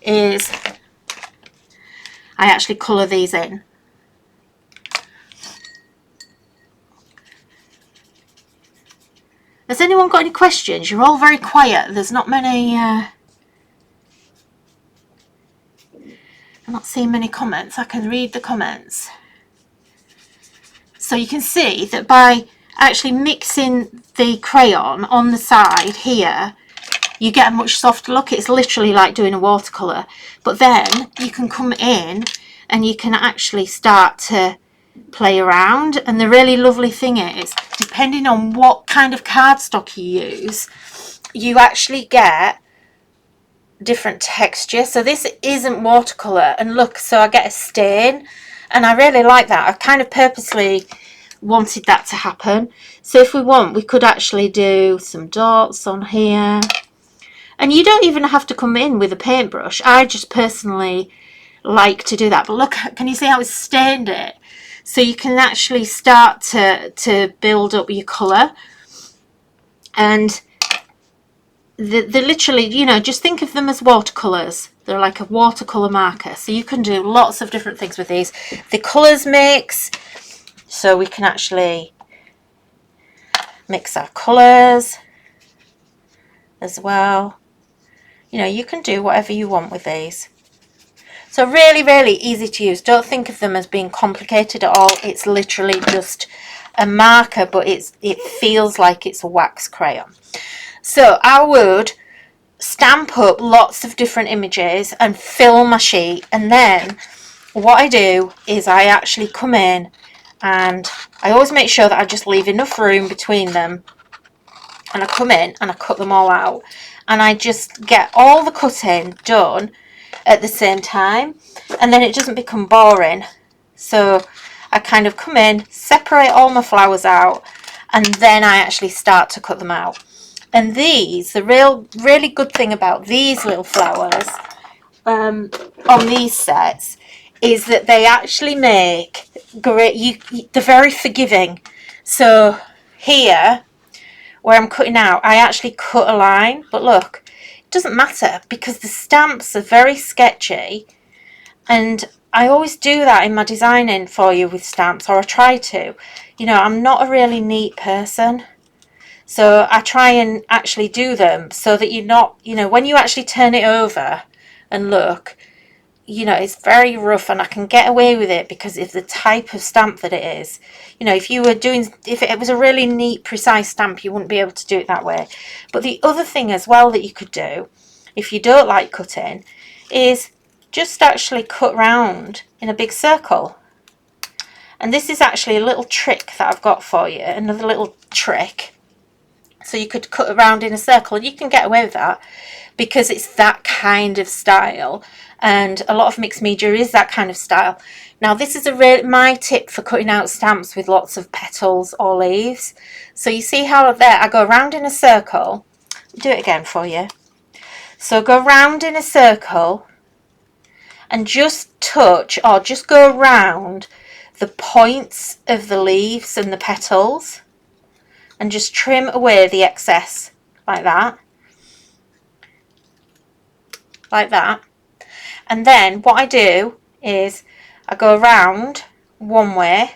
is I actually colour these in. Has anyone got any questions? You're all very quiet. There's not many... I'm not seeing many comments. I can read the comments. So you can see that by actually mixing the crayon on the side here, you get a much softer look. It's literally like doing a watercolour. But then you can come in and you can actually start to play around. And the really lovely thing is, depending on what kind of cardstock you use, you actually get different texture. So this isn't watercolour, and look, so I get a stain, and I really like that. I kind of purposely wanted that to happen. So if we want, we could actually do some dots on here, and you don't even have to come in with a paintbrush. I just personally like to do that. But look, can you see how it's stained it? So you can actually start to build up your colour. And they're literally, you know, just think of them as watercolours. They're like a watercolour marker. So you can do lots of different things with these. The colours mix, so we can actually mix our colours as well. You know, you can do whatever you want with these. So really, really easy to use. Don't think of them as being complicated at all. It's literally just a marker, but it feels like it's a wax crayon. So I would stamp up lots of different images and fill my sheet. And then what I do is I actually come in and I always make sure that I just leave enough room between them. And I come in and I cut them all out. And I just get all the cutting done at the same time, and then it doesn't become boring. So I kind of come in, separate all my flowers out, and then I actually start to cut them out. And these, the really good thing about these little flowers on these sets is that they actually make great, they're very forgiving. So here, where I'm cutting out, I actually cut a line, but look, it doesn't matter because the stamps are very sketchy, and I always do that in my designing for you with stamps, or I try to. You know, I'm not a really neat person, so I try and actually do them so that you're not, you know, when you actually turn it over and look, you know, it's very rough, and I can get away with it because of the type of stamp that it is. You know, if it was a really neat, precise stamp, you wouldn't be able to do it that way. But the other thing as well that you could do, if you don't like cutting, is just actually cut round in a big circle. And this is actually a little trick that I've got for you, another little trick. So you could cut around in a circle, and you can get away with that because it's that kind of style, and a lot of mixed media is that kind of style. Now this is my tip for cutting out stamps with lots of petals or leaves. So you see how there I go around in a circle. Do it again for you. So go round in a circle and just touch, or just go around the points of the leaves and the petals, and just trim away the excess like that. Like that. And then what I do is I go around one way,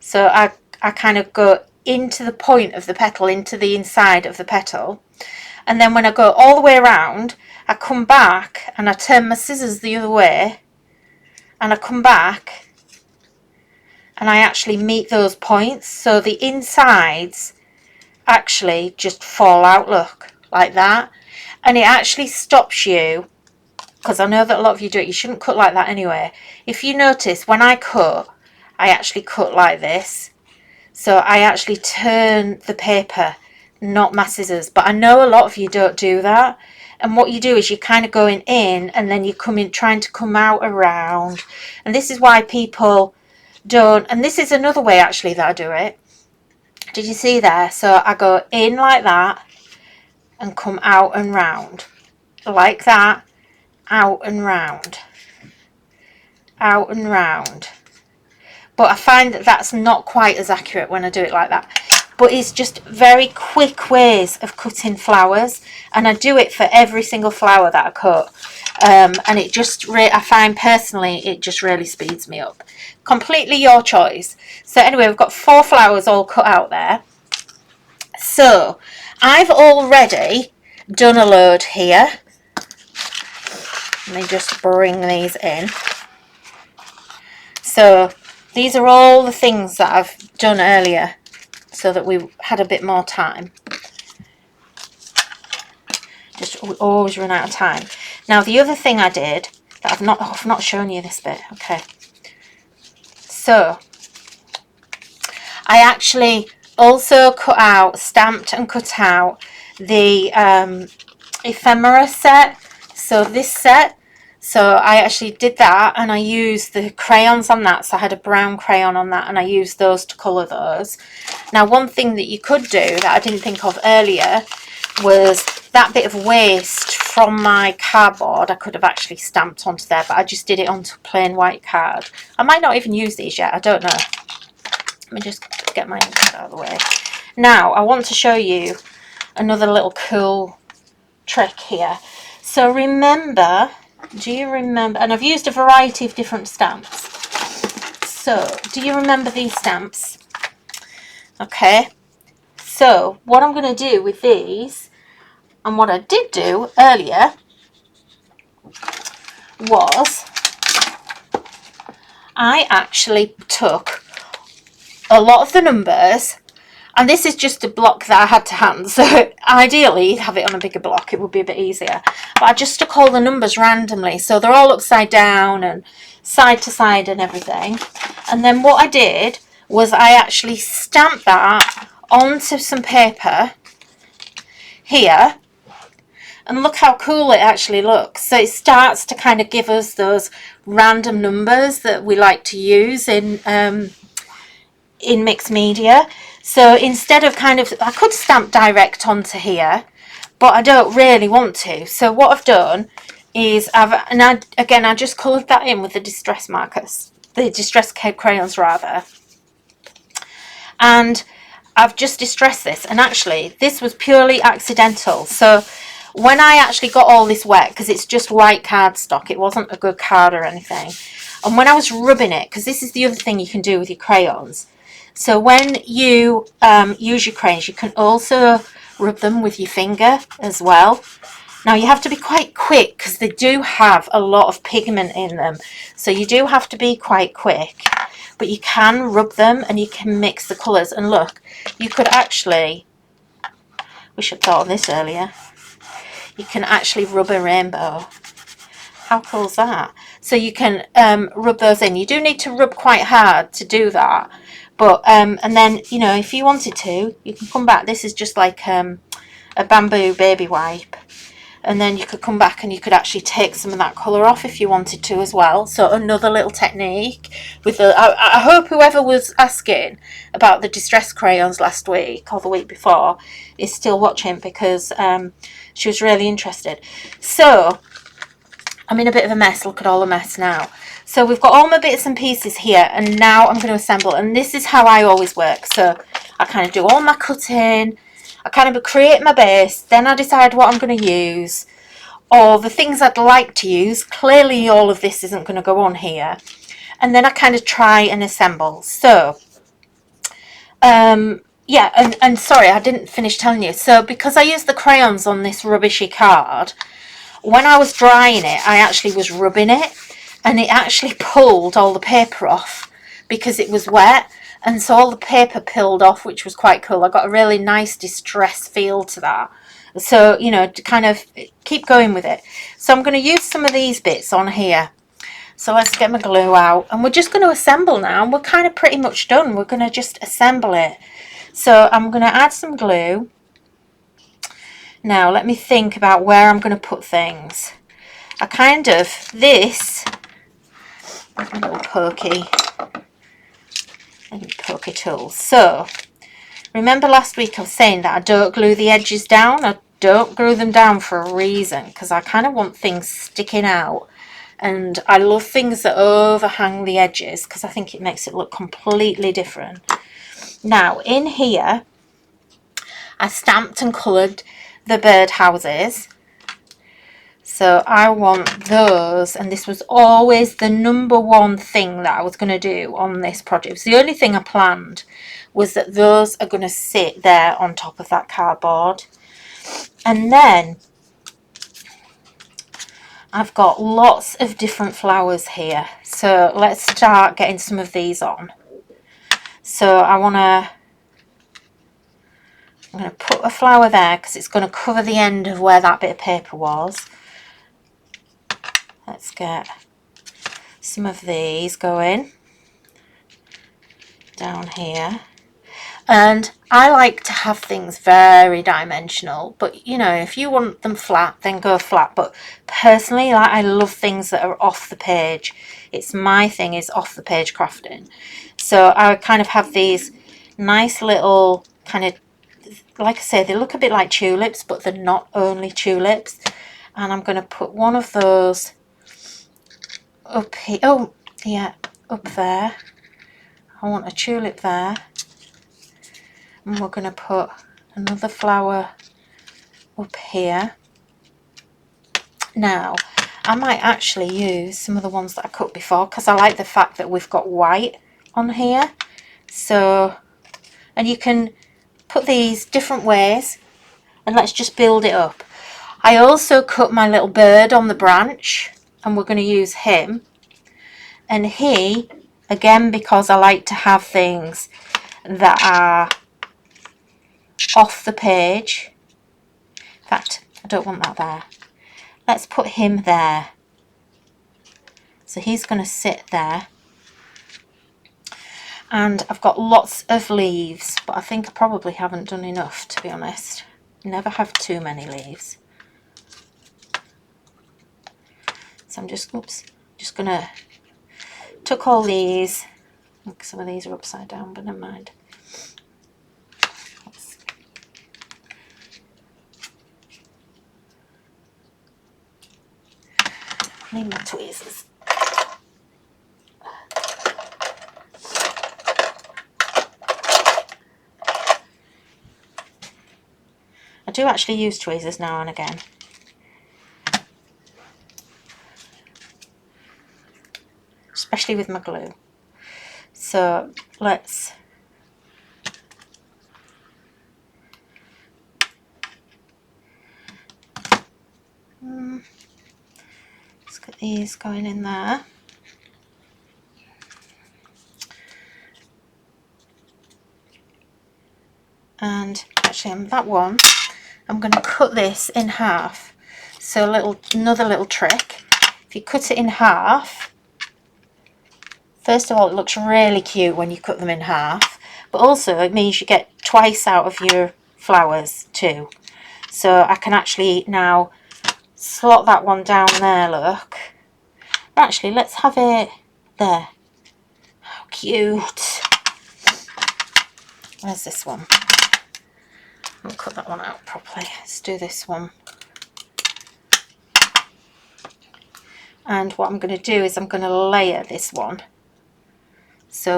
so I kind of go into the point of the petal, into the inside of the petal, and then when I go all the way around, I come back and I turn my scissors the other way, and I come back and I actually meet those points, so the insides actually just fall out, look, like that. And it actually stops you, because I know that a lot of you do it, you shouldn't cut like that anyway. If you notice, when I cut, I actually cut like this. So I actually turn the paper, not my scissors. But I know a lot of you don't do that. And what you do is you're kind of going in, and then you come in trying to come out around. And this is why people don't. And this is another way actually that I do it. Did you see there? So I go in like that and come out and round. Like that. Out and round, out and round. But I find that that's not quite as accurate when I do it like that. But it's just very quick ways of cutting flowers, and I do it for every single flower that I cut. And it just, I find personally, it just really speeds me up. Completely your choice. So anyway, we've got 4 flowers all cut out there. So I've already done a load here. Let me just bring these in. So these are all the things that I've done earlier so that we had a bit more time. Just, we always run out of time. Now the other thing I did that I've not shown you this bit. Okay. So I actually also stamped and cut out the ephemera set. So this set. So I actually did that, and I used the crayons on that. So I had a brown crayon on that, and I used those to colour those. Now one thing that you could do that I didn't think of earlier was that bit of waste from my cardboard. I could have actually stamped onto there, but I just did it onto plain white card. I might not even use these yet, I don't know. Let me just get my ink out of the way. Now I want to show you another little cool trick here. So remember, do you remember, and I've used a variety of different stamps. So do you remember these stamps? Okay, so what I'm going to do with these, and what I did do earlier, was I actually took a lot of the numbers, and this is just a block that I had to hand, so ideally you'd have it on a bigger block, it would be a bit easier, but I just took all the numbers randomly, so they're all upside down and side to side and everything. And then what I did was I actually stamped that onto some paper here, and look how cool it actually looks. So it starts to kind of give us those random numbers that we like to use in mixed media. So instead of I could stamp direct onto here, but I don't really want to. So what I've done is I just coloured that in with the distress markers, the distress crayons rather, and I've just distressed this. And actually this was purely accidental. So when I actually got all this wet, because it's just white cardstock, it wasn't a good card or anything, and when I was rubbing it, because this is the other thing you can do with your crayons, so when you use your crayons, you can also rub them with your finger as well. Now you have to be quite quick because they do have a lot of pigment in them, so you do have to be quite quick, but you can rub them and you can mix the colours. And look, you could actually, wish I'd thought of this earlier, you can actually rub a rainbow. How cool is that? So you can rub those in. You do need to rub quite hard to do that, but and then, you know, if you wanted to, you can come back. This is just like a bamboo baby wipe, and then you could come back and you could actually take some of that colour off if you wanted to as well. So another little technique with the, I hope whoever was asking about the distress crayons last week or the week before is still watching, because she was really interested. So I'm in a bit of a mess. Look at all the mess now. So we've got all my bits and pieces here, and now I'm going to assemble. And this is how I always work. So I kind of do all my cutting, I kind of create my base, then I decide what I'm going to use, or the things I'd like to use. Clearly all of this isn't going to go on here. And then I kind of try and assemble. So yeah, and sorry, I didn't finish telling you. So because I used the crayons on this rubbishy card, when I was drying it, I actually was rubbing it, and it actually pulled all the paper off because it was wet, and so all the paper peeled off, which was quite cool. I got a really nice distress feel to that. So, you know, to kind of keep going with it. So I'm going to use some of these bits on here. So let's get my glue out, and we're just going to assemble now, and we're kind of pretty much done. We're going to just assemble it. So I'm going to add some glue. Now let me think about where I'm going to put things. I kind of, this, a little pokey tool. So remember last week I was saying that I don't glue the edges down. I don't glue them down for a reason, because I kind of want things sticking out And I love things that overhang the edges because I think it makes it look completely different. Now in here I stamped and coloured the bird houses. So I want those, and this was always the number one thing that I was going to do on this project. It was the only thing I planned, was that those are going to sit there on top of that cardboard. And then I've got lots of different flowers here. So let's start getting some of these on. So I'm going to put a flower there because it's going to cover the end of where that bit of paper was. Let's get some of these going down here. And I like to have things very dimensional, but you know, if you want them flat, then go flat. But personally, like, I love things that are off the page. It's my thing, is off the page crafting. So I kind of have these nice little kind of, like I say, they look a bit like tulips, but they're not only tulips. And I'm going to put one of those up here. Oh yeah, up there. I want a tulip there. And we're going to put another flower up here. Now I might actually use some of the ones that I cut before, because I like the fact that we've got white on here. So, and you can put these different ways, and let's just build it up. I also cut my little bird on the branch, and we're going to use him. And he, again, because I like to have things that are off the page. In fact, I don't want that there. Let's put him there. So he's going to sit there. And I've got lots of leaves, but I think I probably haven't done enough, to be honest. Never have too many leaves. So I'm just going to tuck all these. Some of these are upside down, but never mind. I need my tweezers. I do actually use tweezers now and again. Especially with my glue. So let's get these going in there. And actually on that one, I'm going to cut this in half. So another little trick. If you cut it in half, first of all, it looks really cute when you cut them in half, but also it means you get twice out of your flowers too. So I can actually now slot that one down there, look. Actually, let's have it there. How cute. Where's this one? I'll cut that one out properly. Let's do this one. And what I'm going to do is I'm going to layer this one. So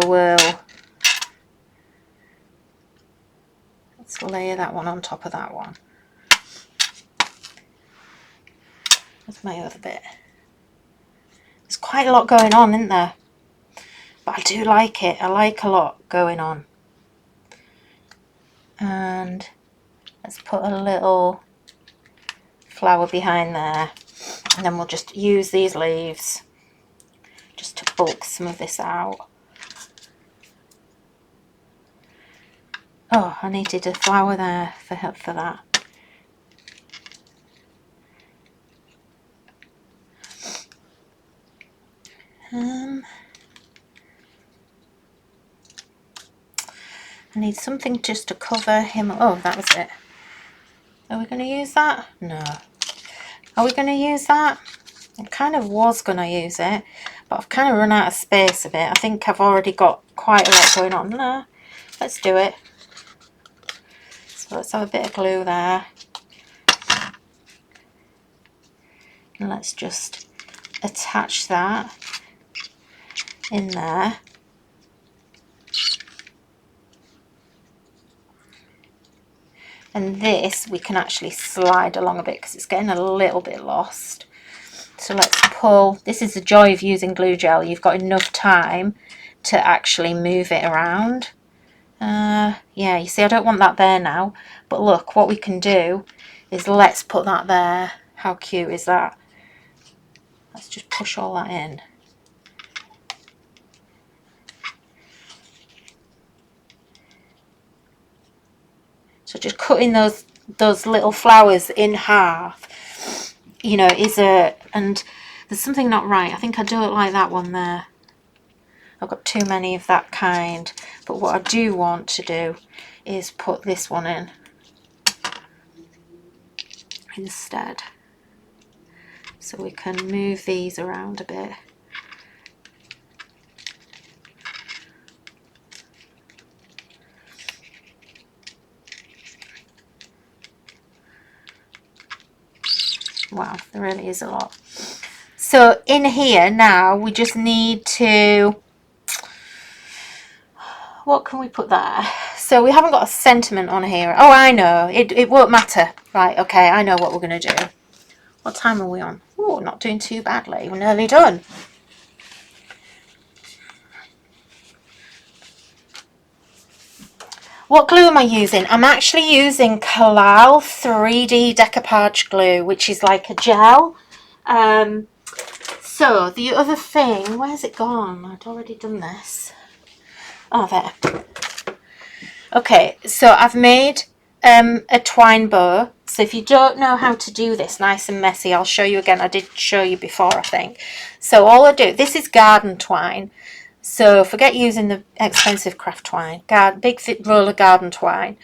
let's layer that one on top of that one. That's my other bit. There's quite a lot going on, isn't there? But I do like it. I like a lot going on. And let's put a little flower behind there. And then we'll just use these leaves just to bulk some of this out. Oh, I needed a flower there for that. I need something just to cover him. Oh, that was it. Are we going to use that? No. Are we going to use that? I kind of was going to use it, but I've kind of run out of space of it. I think I've already got quite a lot going on. No, let's do it. So let's have a bit of glue there. And let's just attach that in there. And this we can actually slide along a bit because it's getting a little bit lost. So let's pull. This is the joy of using glue gel. You've got enough time to actually move it around. Yeah, you see I don't want that there now. But look, what we can do is let's put that there. How cute is that? Let's just push all that in. So just cutting those little flowers in half, you know, and there's something not right. I think I don't like that one there. I've got too many of that kind. But what I do want to do is put this one in instead. So we can move these around a bit. Wow, there really is a lot. So in here now we just need to, what can we put there? So we haven't got a sentiment on here. Oh, I know, it won't matter. Right, okay, I know what we're going to do. What time are we on? Oh, not doing too badly. We're nearly done. What glue am I using? I'm actually using Kalal 3D decoupage glue, which is like a gel. So the other thing, where's it gone? I'd already done this. Oh, there. Okay, so I've made a twine bow. So if you don't know how to do this nice and messy, I'll show you again. I did show you before, I think. So all I do, this is garden twine. So forget using the expensive craft twine. Big thick roll of garden twine.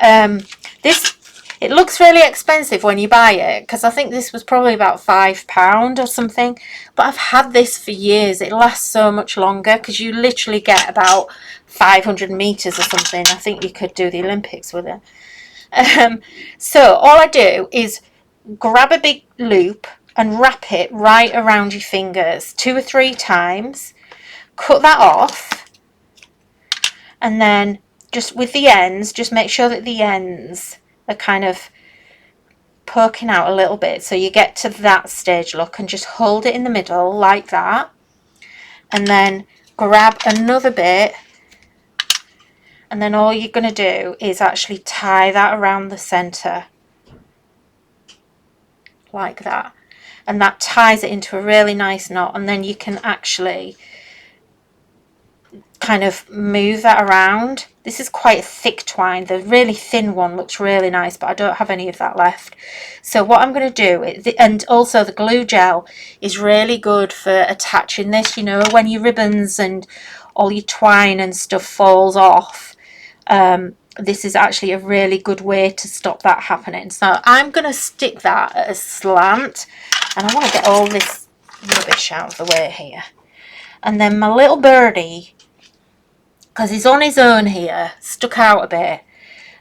It looks really expensive when you buy it because I think this was probably about £5 or something. But I've had this for years. It lasts so much longer because you literally get about 500 meters or something. I think you could do the Olympics with it. So all I do is grab a big loop and wrap it right around your fingers 2 or 3 times. Cut that off, and then just with the ends, just make sure that the ends are kind of poking out a little bit so you get to that stage look, and just hold it in the middle like that, and then grab another bit, and then all you're going to do is actually tie that around the center like that, and that ties it into a really nice knot. And then you can actually kind of move that around. This is quite a thick twine. The really thin one looks really nice, but I don't have any of that left. So what I'm going to do is, and also the glue gel is really good for attaching this, you know, when your ribbons and all your twine and stuff falls off. This is actually a really good way to stop that happening. So I'm going to stick that at a slant, and I want to get all this rubbish out of the way here. And then my little birdie, because he's on his own here, stuck out a bit.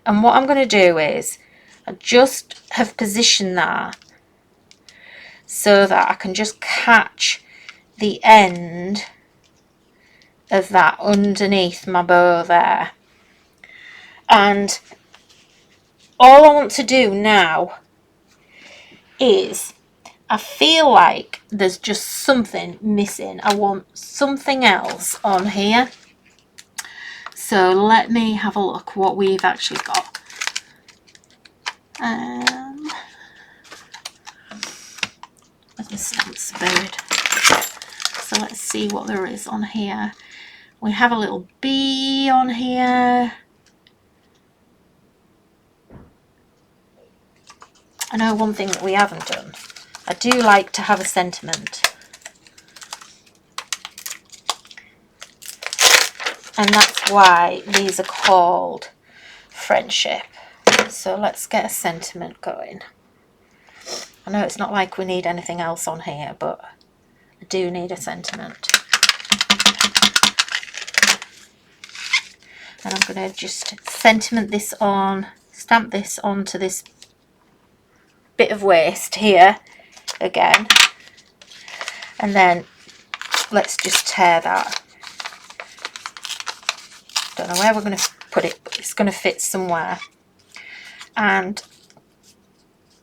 And what I'm going to do is I just have positioned that so that I can just catch the end of that underneath my bow there. And all I want to do now is, I feel like there's just something missing. I want something else on here. So let me have a look what we've actually got. Where's my stamps buried? So let's see what there is on here. We have a little bee on here. I know one thing that we haven't done. I do like to have a sentiment. And that's why these are called friendship. So let's get a sentiment going. I know it's not like we need anything else on here, but I do need a sentiment. And I'm going to just sentiment this on, stamp this onto this bit of waste here again. And then let's just tear that. Don't know where we're going to put it, but it's going to fit somewhere. And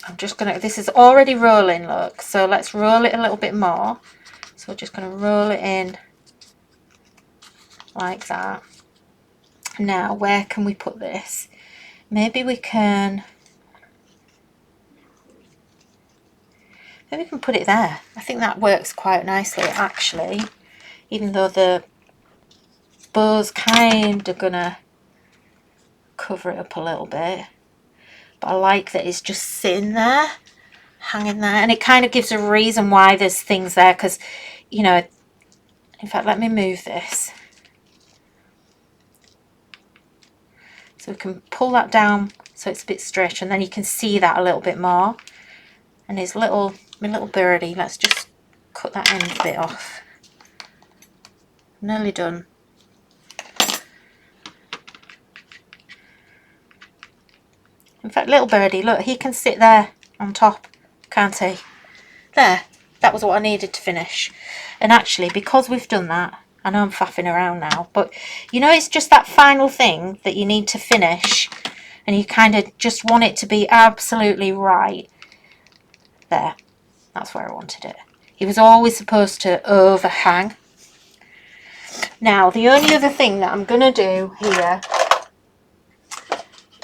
I'm just going to, this is already rolling, look, so let's roll it a little bit more. So we're just going to roll it in like that. Now, where can we put this? Maybe we can put it there. I think that works quite nicely, actually, even though the bow's kind of gonna cover it up a little bit. But I like that it's just sitting there, hanging there, and it kind of gives a reason why there's things there, because, you know, in fact, let me move this. So we can pull that down so it's a bit stretched, and then you can see that a little bit more. And his little, my little birdie, let's just cut that end bit off. Nearly done. In fact, little birdie, look, he can sit there on top, can't he? There, that was what I needed to finish. And actually, because we've done that, I know I'm faffing around now, but you know, it's just that final thing that you need to finish, and you kind of just want it to be absolutely right. There, that's where I wanted it. He was always supposed to overhang. Now, the only other thing that I'm going to do here,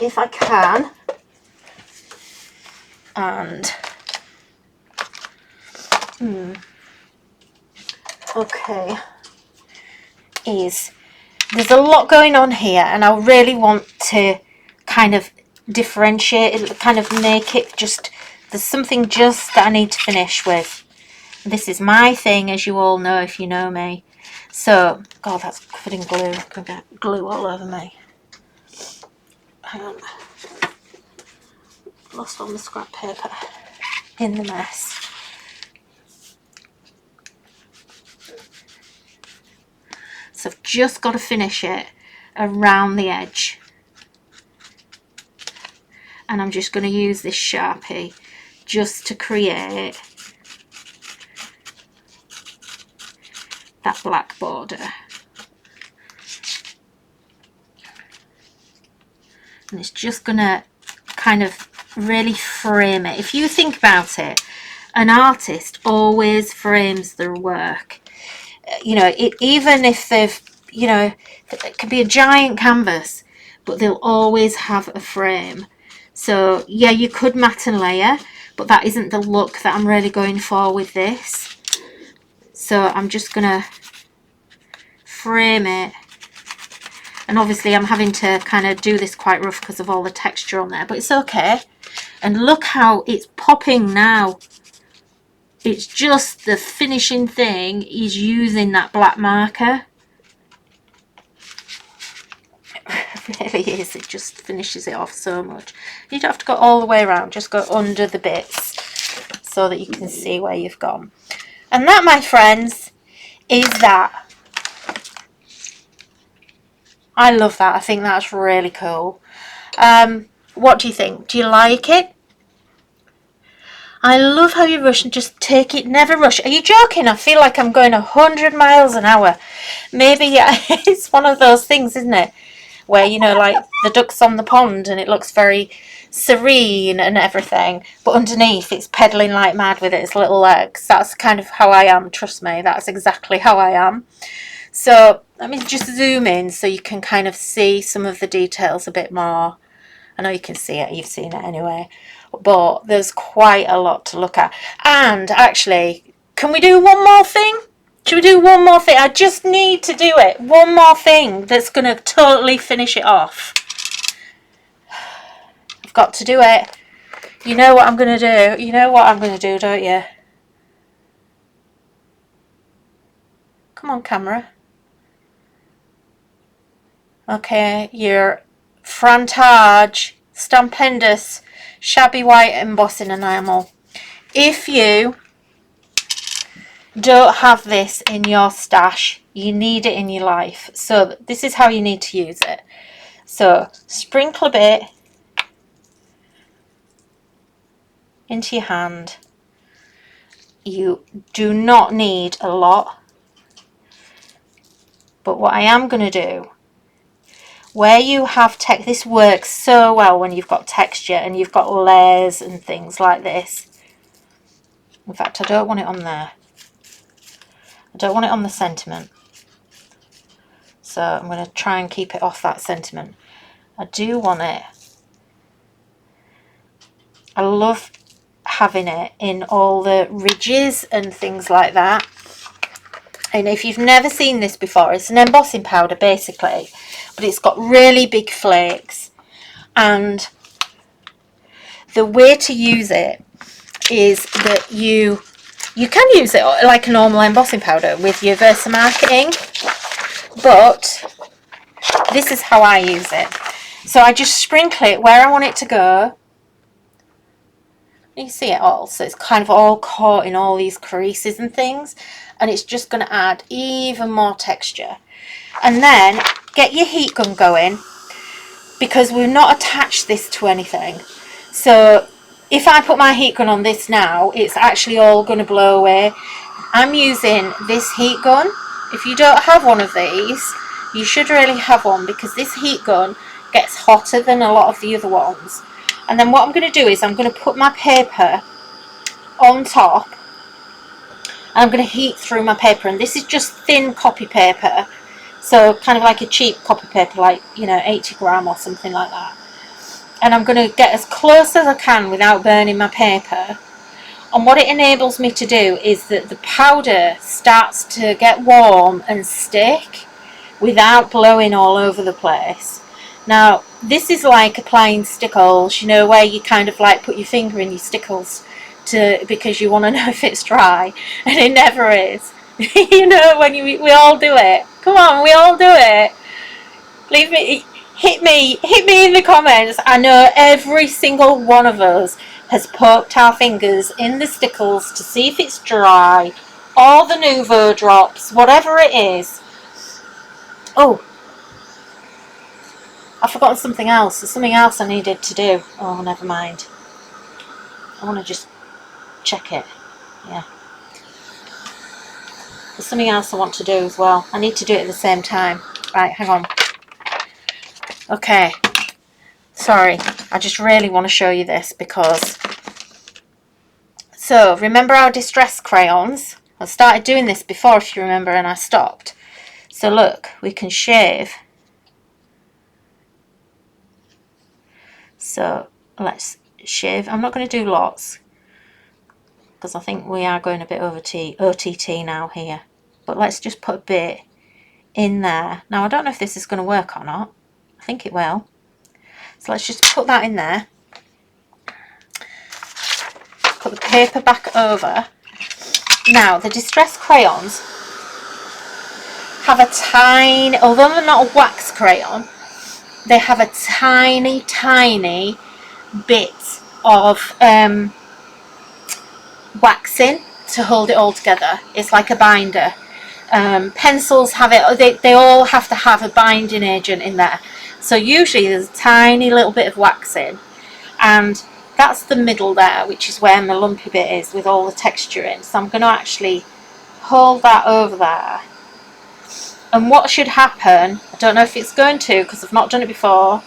if I can, and okay, is there's a lot going on here, and I really want to kind of differentiate it, kind of make it just, there's something just that I need to finish with. This is my thing, as you all know if you know me. So, God, that's covered in glue. I'm going to get glue all over me. Hang on. Lost all the scrap paper in the mess. So I've just got to finish it around the edge. And I'm just going to use this Sharpie just to create that black border. And it's just going to kind of really frame it. If you think about it, an artist always frames their work. You know, even if they've, you know, it could be a giant canvas, but they'll always have a frame. So yeah, you could matte and layer, but that isn't the look that I'm really going for with this. So I'm just gonna frame it, and obviously I'm having to kind of do this quite rough because of all the texture on there, but it's okay. And look how it's popping now. It's just the finishing thing is using that black marker. It really is. It just finishes it off so much. You don't have to go all the way around. Just go under the bits so that you can see where you've gone. And that, my friends, is that. I love that. I think that's really cool. What do you think? Do you like it? I love how you rush and just take it, never rush. Are you joking? I feel like I'm going 100 miles an hour. Maybe, yeah, it's one of those things, isn't it? Where, you know, like the ducks on the pond and it looks very serene and everything. But underneath it's pedaling like mad with its little legs. That's kind of how I am, trust me. That's exactly how I am. So let me just zoom in so you can kind of see some of the details a bit more. I know you can see it, you've seen it anyway, but there's quite a lot to look at. And actually, can we do one more thing? Should we do one more thing? I just need to do it. One more thing that's going to totally finish it off. I've got to do it. You know what I'm going to do? You know what I'm going to do, don't you? Come on, camera. Okay, your Frantage Stampendous Shabby White Embossing Enamel. If you don't have this in your stash, you need it in your life. So this is how you need to use it. So sprinkle a bit into your hand You do not need a lot, but what I am going to do, where you have this works so well when you've got texture and you've got layers and things like this. In fact, I don't want it on there. I don't want it on the sentiment. So I'm going to try and keep it off that sentiment. I do want it. I love having it in all the ridges and things like that. And if you've never seen this before, it's an embossing powder basically, but it's got really big flakes. And the way to use it is that you can use it like a normal embossing powder with your Versamark ink, but this is how I use it. So I just sprinkle it where I want it to go. You see it all, so it's kind of all caught in all these creases and things, and it's just going to add even more texture. And then get your heat gun going, because we've not attached this to anything. So if I put my heat gun on this now, it's actually all going to blow away. I'm using this heat gun. If you don't have one of these, you should really have one, because this heat gun gets hotter than a lot of the other ones. And then what I'm going to do is I'm going to put my paper on top. I'm going to heat through my paper, and this is just thin copy paper, so kind of like a cheap copy paper, like, you know, 80 gram or something like that. And I'm going to get as close as I can without burning my paper. And what it enables me to do is that the powder starts to get warm and stick without blowing all over the place. Now, this is like applying stickles, you know, where you kind of like put your finger in your stickles because you want to know if it's dry, and it never is. You know, when we all do it. Come on, we all do it. Leave me, hit me in the comments. I know every single one of us has poked our fingers in the stickles to see if it's dry, or the Nouveau drops, whatever it is. Oh, I've forgotten something else. There's something else I needed to do. Oh, never mind. I want to just check it. Yeah. There's something else I want to do as well. I need to do it at the same time. Right, hang on. Okay. Sorry. I just really want to show you this because... So, remember our distress crayons? I started doing this before, if you remember, and I stopped. So look, we can shave. So let's shave. I'm not going to do lots because I think we are going a bit over OTT now here. But let's just put a bit in there. Now I don't know if this is going to work or not. I think it will. So let's just put that in there. Put the paper back over. Now the distress crayons have a tiny, although they're not a wax crayon, they have a tiny, tiny bit of waxing to hold it all together. It's like a binder. Pencils have it, they all have to have a binding agent in there. So usually there's a tiny little bit of waxing, and that's the middle there, which is where my lumpy bit is with all the texture in. So I'm going to actually hold that over there. And what should happen, I don't know if it's going to because I've not done it before,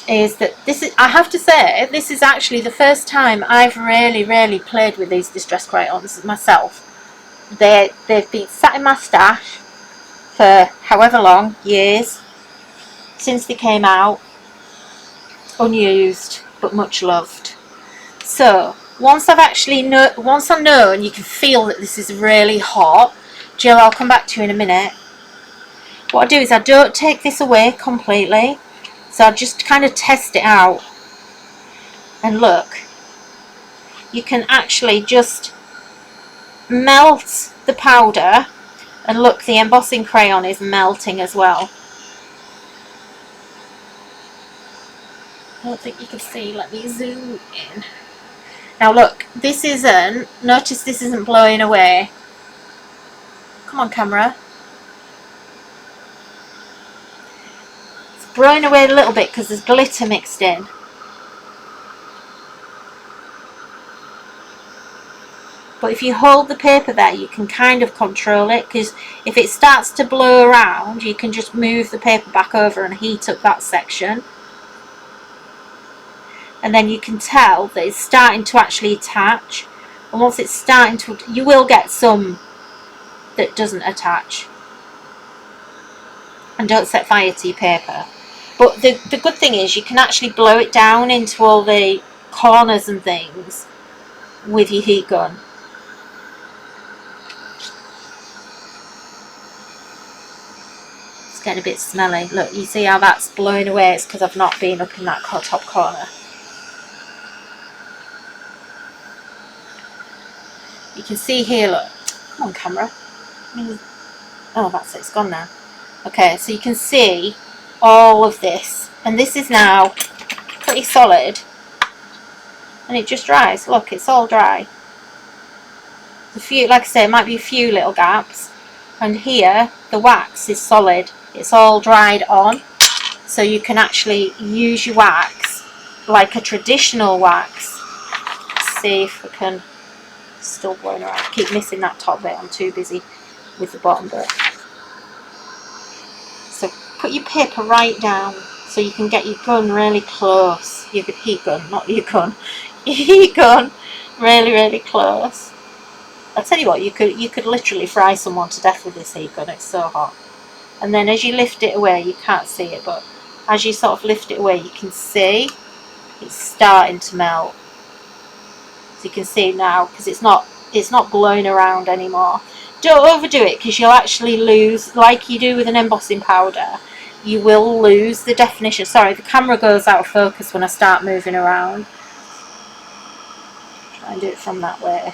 is that this is, I have to say, this is actually the first time I've really played with these distress crayons myself. They've been sat in my stash for however long, years, since they came out, unused but much loved. So once I've actually once I know, and you can feel that this is really hot, Jill, I'll come back to you in a minute. What I do is I don't take this away completely, so I just kind of test it out. And look, you can actually just melt the powder, and look, the embossing crayon is melting as well. I don't think you can see, let me zoom in. Now look, this isn't, notice this isn't blowing away. Come on camera. Blowing away a little bit because there's glitter mixed in. But if you hold the paper there, you can kind of control it, because if it starts to blow around, you can just move the paper back over and heat up that section. And then you can tell that it's starting to actually attach. And once it's starting to, you will get some that doesn't attach. And don't set fire to your paper. But the good thing is you can actually blow it down into all the corners and things with your heat gun. It's getting a bit smelly. Look, you see how that's blowing away? It's because I've not been up in that top corner. You can see here, look. Come on, camera. Oh, that's it. It's gone now. Okay, so you can see all of this. And this is now pretty solid. And it just dries. Look, it's all dry. A few, like I say, it might be a few little gaps. And here, the wax is solid. It's all dried on. So you can actually use your wax like a traditional wax. Let's see if we can... Still blowing around. I keep missing that top bit. I'm too busy with the bottom bit. So put your paper right down so you can get your gun really close. Your heat gun, not your gun. Your heat gun really, really close. I'll tell you what, you could literally fry someone to death with this heat gun. It's so hot. And then as you lift it away, you can't see it, but as you sort of lift it away, you can see it's starting to melt. So you can see now, because it's not blowing around anymore. Don't overdo it, because you'll actually lose, like you do with an embossing powder, you will lose the definition. Sorry, the camera goes out of focus when I start moving around. Try and do it from that way.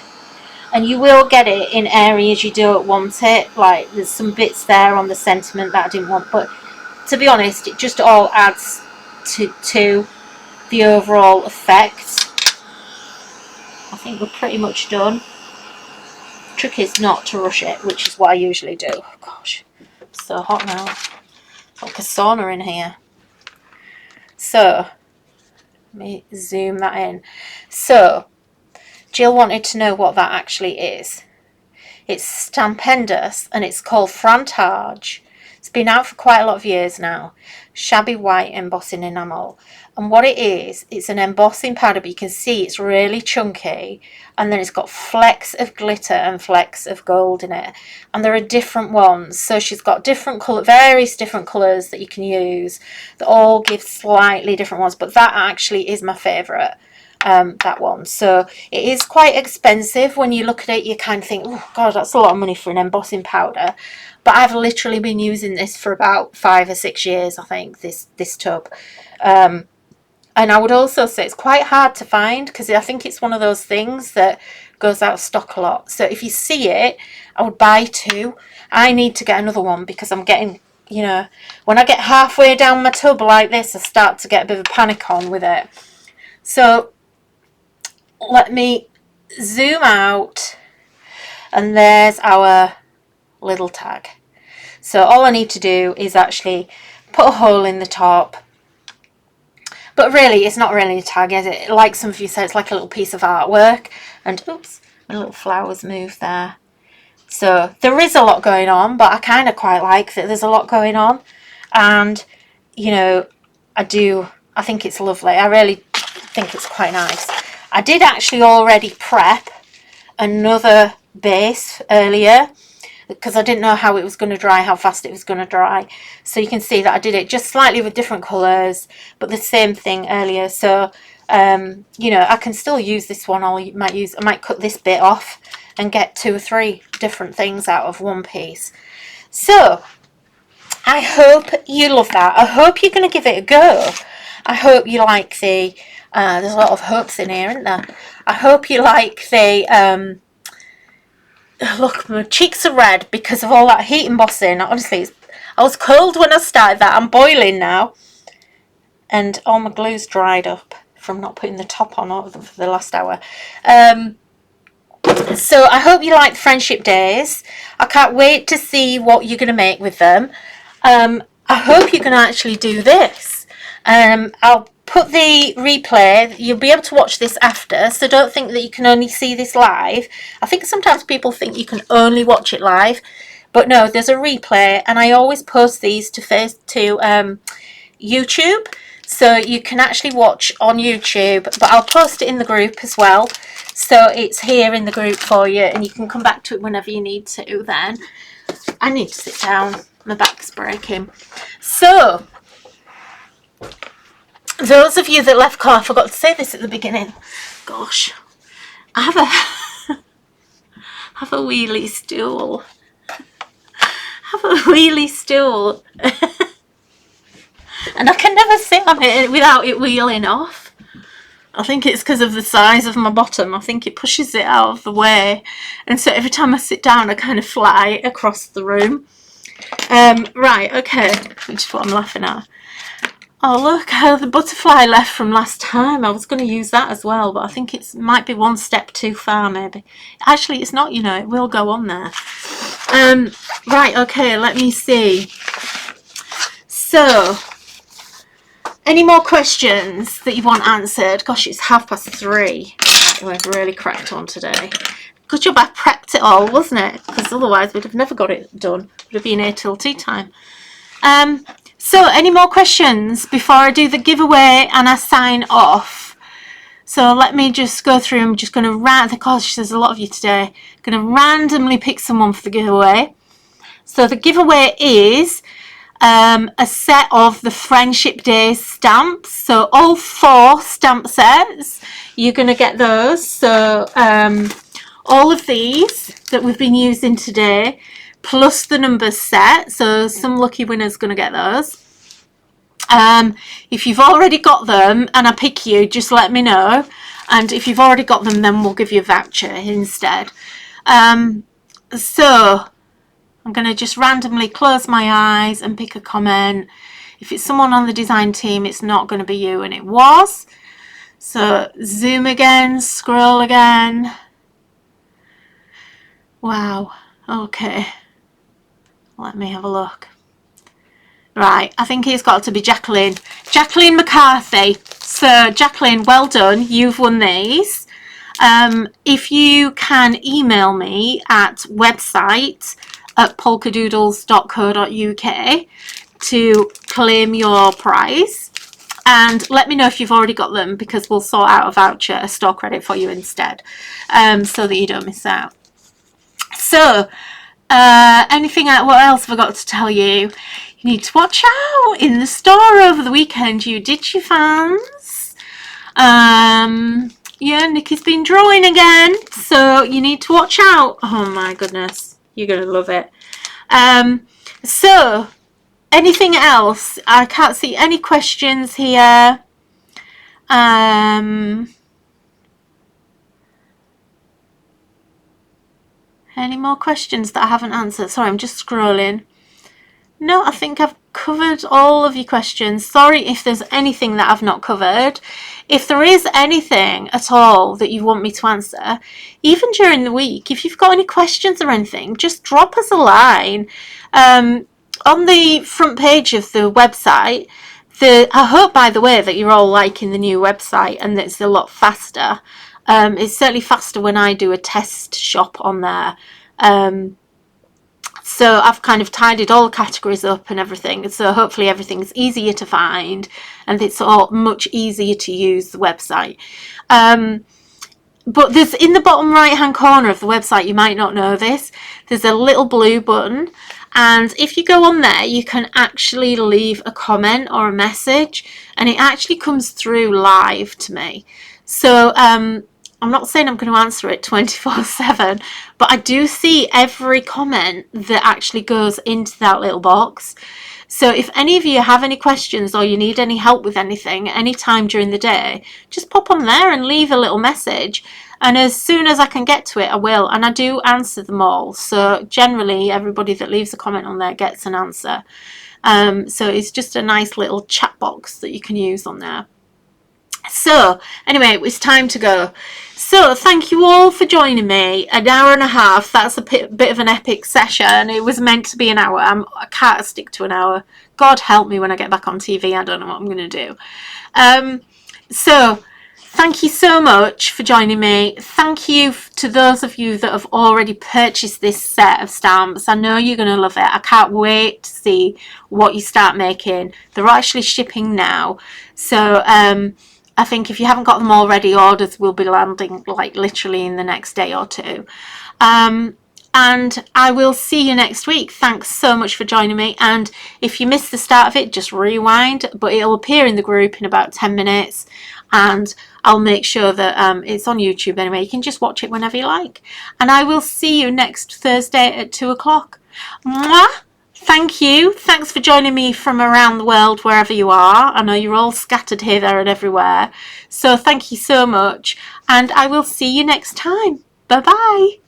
And you will get it in areas you don't want it, like there's some bits there on the sentiment that I didn't want, but to be honest, it just all adds to the overall effect. I think we're pretty much done. The trick is not to rush it, which is what I usually do. Oh, gosh, it's so hot now. It's like a sauna in here. So, let me zoom that in. So, Jill wanted to know what that actually is. It's stupendous, and it's called Frantage. It's been out for quite a lot of years now. Shabby white embossing enamel. And what it is, it's an embossing powder, but you can see it's really chunky, and then it's got flecks of glitter and flecks of gold in it. And there are different ones, so she's got different colour, various different colours that you can use that all give slightly different ones, but that actually is my favourite. That one. So it is quite expensive. When you look at it, you kind of think, oh god, that's a lot of money for an embossing powder. But I've literally been using this for about 5 or 6 years, I think, this tub. And I would also say it's quite hard to find, because I think it's one of those things that goes out of stock a lot. So if you see it, I would buy 2. I need to get another one, because I'm getting, you know, when I get halfway down my tub like this, I start to get a bit of a panic on with it. So let me zoom out, and there's our little tag. So all I need to do is actually put a hole in the top. But really, it's not really a tag, is it? Like some of you said, it's like a little piece of artwork. And, oops, my little flowers moved there. So there is a lot going on, but I kind of quite like that there's a lot going on. And, you know, I think it's lovely. I really think it's quite nice. I did actually already prep another base earlier, because I didn't know how it was going to dry, how fast it was going to dry. So you can see that I did it just slightly with different colours, but the same thing earlier. So, you know, I can still use this one. I might cut this bit off and get 2 or 3 different things out of one piece. So, I hope you love that. I hope you're going to give it a go. I hope you like the, there's a lot of hopes in here, isn't there? I hope you like the, look, my cheeks are red because of all that heat embossing. Honestly, I was cold when I started that. I'm boiling now. And all my glue's dried up from not putting the top on for the last hour. So I hope you like the Friendship Days. I can't wait to see what you're going to make with them. I hope you can actually do this. I'll put the replay. You'll be able to watch this after, so don't think that you can only see this live. I think sometimes people think you can only watch it live, but no, there's a replay, and I always post these to YouTube, so you can actually watch on YouTube, but I'll post it in the group as well, so it's here in the group for you, and you can come back to it whenever you need to. Then I need to sit down, my back's breaking. So those of you that left call, I forgot to say this at the beginning, gosh, I have a wheelie stool. And I can never sit on it without it wheeling off. I think it's because of the size of my bottom. I think it pushes it out of the way. And so every time I sit down, I kind of fly across the room. Right, okay. Which is what I'm laughing at. Oh, look how the butterfly left from last time. I was going to use that as well, but I think it might be one step too far, maybe. Actually, it's not, you know, it will go on there. Right, okay, let me see. So, any more questions that you want answered? Gosh, it's 3:30. Right, we've really cracked on today. Good job I prepped it all, wasn't it? Because otherwise we'd have never got it done. Would have been here till tea time. So, any more questions before I do the giveaway and I sign off? So let me just go through. I'm just going to gosh, there's a lot of you today. I'm going to randomly pick someone for the giveaway. So the giveaway is a set of the Friendship Days stamps. So all 4 stamp sets, you're going to get those. So all of these that we've been using today, plus the numbers set. So some lucky winner's going to get those. If you've already got them and I pick you, just let me know. And if you've already got them, then we'll give you a voucher instead. So I'm going to just randomly close my eyes and pick a comment. If it's someone on the design team, it's not going to be you, and it was. So zoom again, scroll again. Wow. Okay. Let me have a look. Right, I think it's got to be Jacqueline. Jacqueline McCarthy. So, Jacqueline, well done. You've won these. If you can email me at website@polkadoodles.co.uk to claim your prize. And let me know if you've already got them, because we'll sort out a voucher, a store credit for you instead, so that you don't miss out. So, what else have I got to tell you? You need to watch out in the store over the weekend, you Ditchy fans. Yeah, Nikki's been drawing again, so you need to watch out. Oh my goodness, you're going to love it. So, anything else? I can't see any questions here. Any more questions that I haven't answered? Sorry, I'm just scrolling. No, I think I've covered all of your questions. Sorry if there's anything that I've not covered. If there is anything at all that you want me to answer, even during the week, if you've got any questions or anything, just drop us a line. On the front page of the website, I hope, by the way, that you're all liking the new website and that it's a lot faster. It's certainly faster when I do a test shop on there. So I've kind of tidied all the categories up and everything. So hopefully everything's easier to find and it's all much easier to use the website. But there's, in the bottom right hand corner of the website, you might not know this, there's a little blue button. And if you go on there, you can actually leave a comment or a message, and it actually comes through live to me. So I'm not saying I'm going to answer it 24/7, but I do see every comment that actually goes into that little box. So if any of you have any questions or you need any help with anything anytime during the day, just pop on there and leave a little message. And as soon as I can get to it, I will. And I do answer them all. So generally, everybody that leaves a comment on there gets an answer. So it's just a nice little chat box that you can use on there. So anyway, it's time to go. So thank you all for joining me. An hour and a half, that's a bit of an epic session. It was meant to be an hour. I can't stick to an hour. God help me when I get back on TV. I don't know what I'm going to do. So thank you so much for joining me. Thank you to those of you that have already purchased this set of stamps. I know you're going to love it. I can't wait to see what you start making. They're actually shipping now. So I think if you haven't got them already, orders will be landing like literally in the next day or two. And I will see you next week. Thanks so much for joining me. And if you missed the start of it, just rewind, but it'll appear in the group in about 10 minutes. And I'll make sure that it's on YouTube anyway. You can just watch it whenever you like. And I will see you next Thursday at 2 o'clock. Mwah! Thank you. Thanks for joining me from around the world, wherever you are. I know you're all scattered here, there and everywhere. So thank you so much. And I will see you next time. Bye-bye.